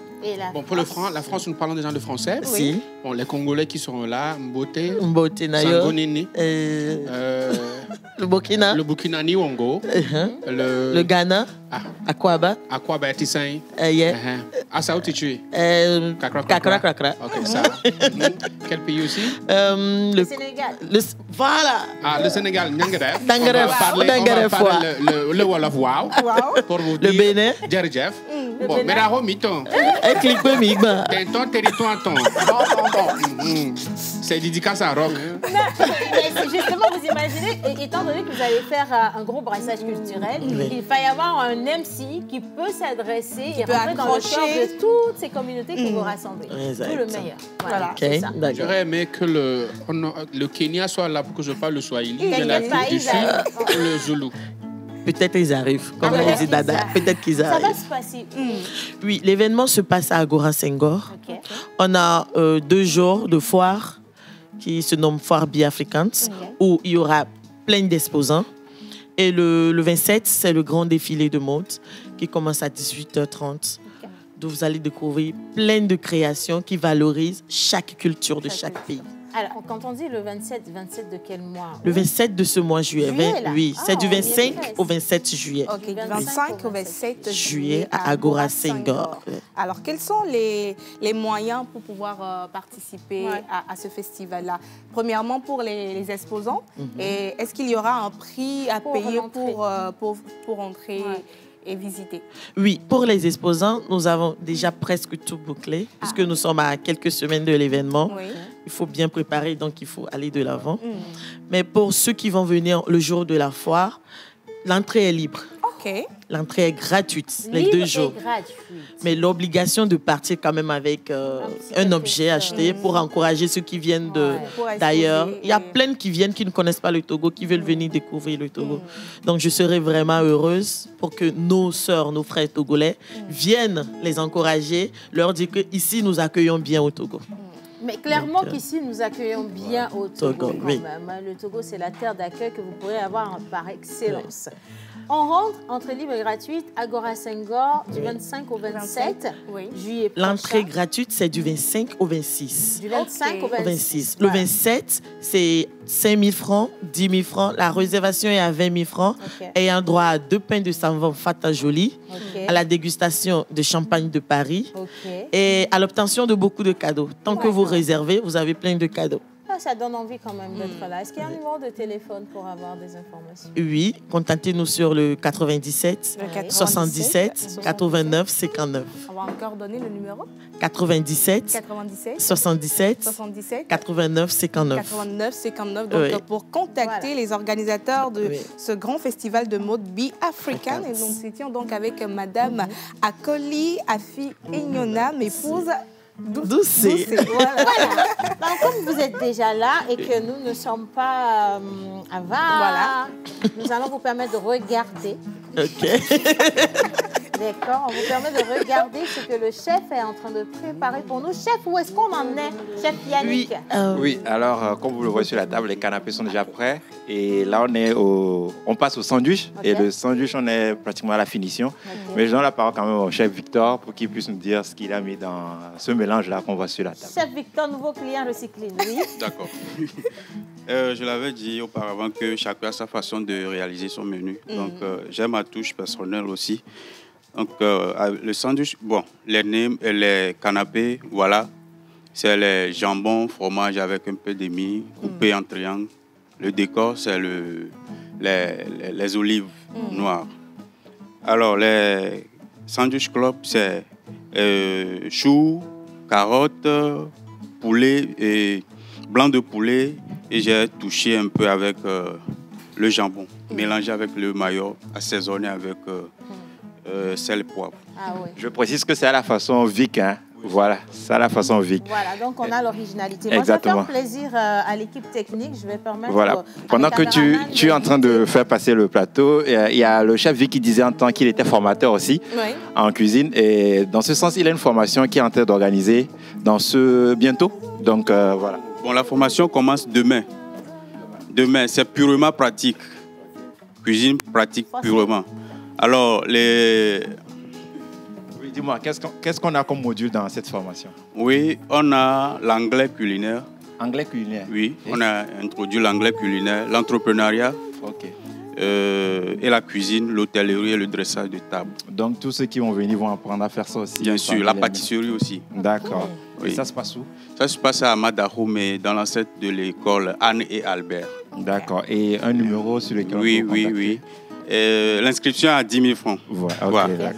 Bon, pour la France, nous parlons déjà de français. Si. Bon, les Congolais qui sont là, Mbote, Nayo, Sangonini, le Burkina, le Burkina Niwongo, le Ghana, Akwaba, Tissain, Asao Tichue, Kakra. Ok, ça. Quel pays aussi? Le Sénégal. Voilà. Le Sénégal, Nyangaref. On va parler le Wolof Wow. Pour vous dire. Le Bénin. Jerry. Bon, mais là, Miton. C'est dédicace à Rock. Justement, vous imaginez, étant donné que vous allez faire un gros brassage culturel, il va y avoir un MC qui peut s'adresser et rentrer dans le cœur de toutes ces communautés que vous rassemblez. Tout le meilleur. Voilà, c'est ça. J'aurais aimé que le Kenya soit là pour que je parle le Swahili, de l'Afrique du Sud et le Zoulou. Peut-être ils arrivent, comme on dit Dada. Peut-être qu'ils arrivent. Ça va se passer. Oui, l'événement se passe à Agora Senghor. On a 2 jours de foire qui se nomme Foire Be Africans, où il y aura plein d'exposants. Et le 27, c'est le grand défilé de mode qui commence à 18h30. Donc vous allez découvrir plein de créations qui valorisent chaque culture de chaque pays. Alors, quand on dit le 27 de quel mois? Le 27 de ce mois, juillet. Oui, c'est du 25 au 27 juillet. Ok, du 25 au 27 juillet à Agora Senghor. Alors, quels sont les moyens pour pouvoir participer à ce festival-là? Premièrement, pour les exposants. Et est-ce qu'il y aura un prix à payer pour entrer et visiter? Oui, pour les exposants, nous avons déjà presque tout bouclé, puisque nous sommes à quelques semaines de l'événement. Il faut bien préparer, donc il faut aller de l'avant. Mais pour ceux qui vont venir le jour de la foire, l'entrée est libre. L'entrée est gratuite, les 2 jours. Mais l'obligation de partir quand même avec un objet acheté pour encourager ceux qui viennent d'ailleurs. Il y a plein qui viennent qui ne connaissent pas le Togo, qui veulent venir découvrir le Togo. Donc je serais vraiment heureuse pour que nos sœurs, nos frères togolais viennent les encourager, leur dire qu'ici nous accueillons bien au Togo. Mais clairement qu'ici, nous accueillons bien au Togo. Le Togo, c'est la terre d'accueil que vous pourrez avoir par excellence. On rentre, entrée libre et gratuite, Agora Senghor, du 25 au 27 juillet prochain. L'entrée gratuite, c'est du 25 au 26. Du 25 au 26. Le 27, c'est 5 000 francs, 10 000 francs. La réservation est à 20 000 francs. Ayant droit à 2 pains de savon Fata Jolie, à la dégustation de champagne de Paris et à l'obtention de beaucoup de cadeaux. Tant que vous réservez, vous avez plein de cadeaux. ça donne envie quand même d'être là. Est-ce qu'il y a un numéro de téléphone pour avoir des informations? Oui, contactez-nous sur le 97 77 89 59. On va encore donner le numéro? 97 77 89 59. 89 59. Donc, pour contacter les organisateurs de ce grand festival de mode Be African. Et nous étions donc avec Madame Akoli Afi Ignona, m'épouse Doucet. Voilà. Donc, comme vous êtes déjà là et que nous ne sommes pas à 20, nous allons vous permettre de regarder. D'accord, on vous permet de regarder ce que le chef est en train de préparer pour nous. Chef, où est-ce qu'on en est, chef Yannick? Oui, alors, comme vous le voyez sur la table, les canapés sont déjà prêts. Et là, on passe au sandwich. Et le sandwich, on est pratiquement à la finition. Mais je donne la parole quand même au chef Victor pour qu'il puisse nous dire ce qu'il a mis dans ce mélange-là qu'on voit sur la table. Chef Victor, nouveau client recyclé, oui. D'accord. Je l'avais dit auparavant que chacun a sa façon de réaliser son menu. Donc, j'ai ma touche personnelle aussi. Donc, le sandwich, bon, les canapés, voilà, c'est les jambons, fromage avec un peu d'émier, coupé en triangle. Le décor, c'est les olives noires. Alors, les sandwich club, c'est choux, carottes, poulet et blanc de poulet. Et j'ai touché un peu avec le jambon, mélangé avec le maillot, assaisonné avec sel et poivre. Je précise que c'est à la façon Vic, hein. Voilà, c'est à la façon Vic. Voilà, donc on a l'originalité. Exactement. Moi, ça fait plaisir à l'équipe technique. Je vais permettre. Voilà. Pendant que tu es en train de faire passer le plateau, il y a le chef Vic qui disait en temps qu'il était formateur aussi en cuisine. Et dans ce sens, il a une formation qui est en train d'organiser bientôt. Donc voilà. Bon, la formation commence demain. Demain, c'est purement pratique. Cuisine pratique purement. Alors, Oui, dis-moi, qu'est-ce qu'on a comme module dans cette formation? Oui, on a l'anglais culinaire. Anglais culinaire? Oui, on a introduit l'anglais culinaire, l'entrepreneuriat. Et la cuisine, l'hôtellerie et le dressage de table. Donc, tous ceux qui vont venir vont apprendre à faire ça aussi? Bien sûr, la pâtisserie aussi. D'accord. Oui. Et ça se passe où? Ça se passe à Amadaho, mais dans l'ancêtre de l'école Anne et Albert. D'accord. Et un numéro sur lequel on peut contacter? Oui. L'inscription à 10 000 francs. Voilà.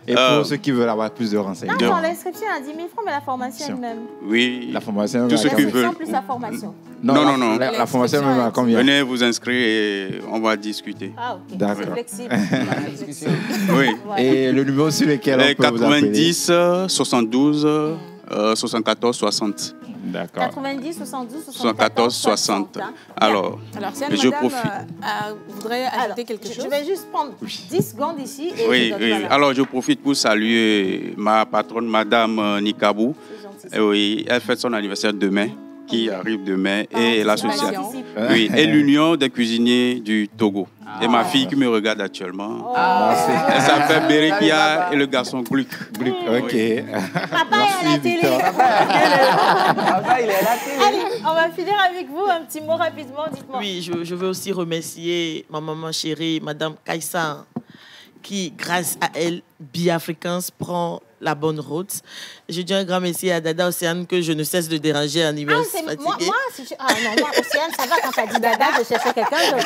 Et pour ceux qui veulent avoir plus de renseignements? Non, l'inscription à 10 000 francs, mais la formation elle-même. Oui. La formation tout ce qu'ils veulent. Plus la formation. Non. La formation même à combien? Venez vous inscrire et on va discuter. Ah, ok. D'accord. C'est flexible. Oui. Et le numéro sur lequel on peut vous appeler? 90 72 74 60. D'accord. 90 72 74 60. Alors je profite. Voudrais ajouter quelque chose? Je vais juste prendre 10 secondes ici. Et oui. Alors, je profite pour saluer ma patronne, Madame Nikabou. Oui, elle fête son anniversaire demain, qui arrive demain, et l'association. Oui, et l'Union des cuisiniers du Togo. Et ma fille qui me regarde actuellement. Elle s'appelle Berekia et le garçon Gluck. Ok. Papa est à la télé. Papa, il est à la télé. Allez, on va finir avec vous. Un petit mot rapidement, dites-moi. Oui, je veux aussi remercier ma maman chérie, Madame Kaïssa, qui, grâce à elle, Be Africans prend la bonne route. Je dis un grand merci à Dada Océane que je ne cesse de déranger en hiver. Moi, Océane, ça va quand t'as dit Dada, je cherchais quelqu'un d'autre.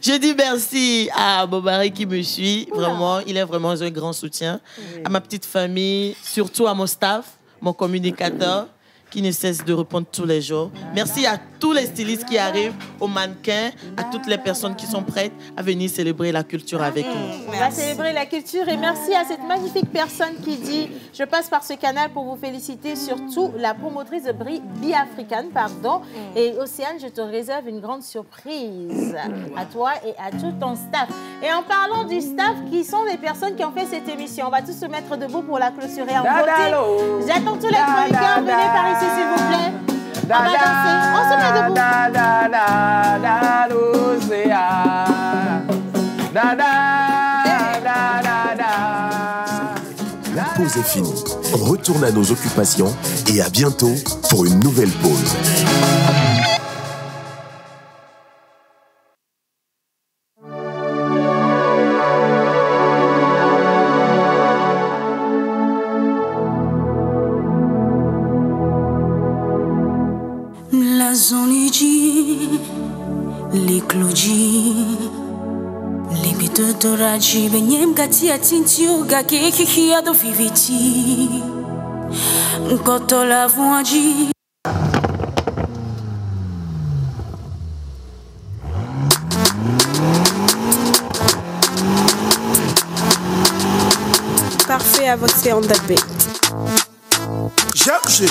Je dis merci à Bobari qui me suit. Vraiment, il est vraiment un grand soutien. À ma petite famille, surtout à mon staff, mon communicateur, qui ne cesse de répondre tous les jours. Merci à tous les stylistes qui arrivent, aux mannequins, à toutes les personnes qui sont prêtes à venir célébrer la culture avec nous. On va célébrer la culture et merci à cette magnifique personne qui dit « Je passe par ce canal pour vous féliciter, surtout la promotrice de Be African, pardon. Et Océane, je te réserve une grande surprise à toi et à tout ton staff. » Et en parlant du staff, qui sont les personnes qui ont fait cette émission, on va tous se mettre debout pour la clôturer en beauté. J'attends tous les chroniqueurs, venez par ici s'il vous plaît. On va danser, on se met debout. La pause est finie. On retourne à nos occupations et à bientôt pour une nouvelle pause. gazon liji, les clodji, les bêtes d'oraji, benyem gati atintio, gake kiki ado viviti, koto la voaji. Parfait à votre séance d'adbé. Jacques G.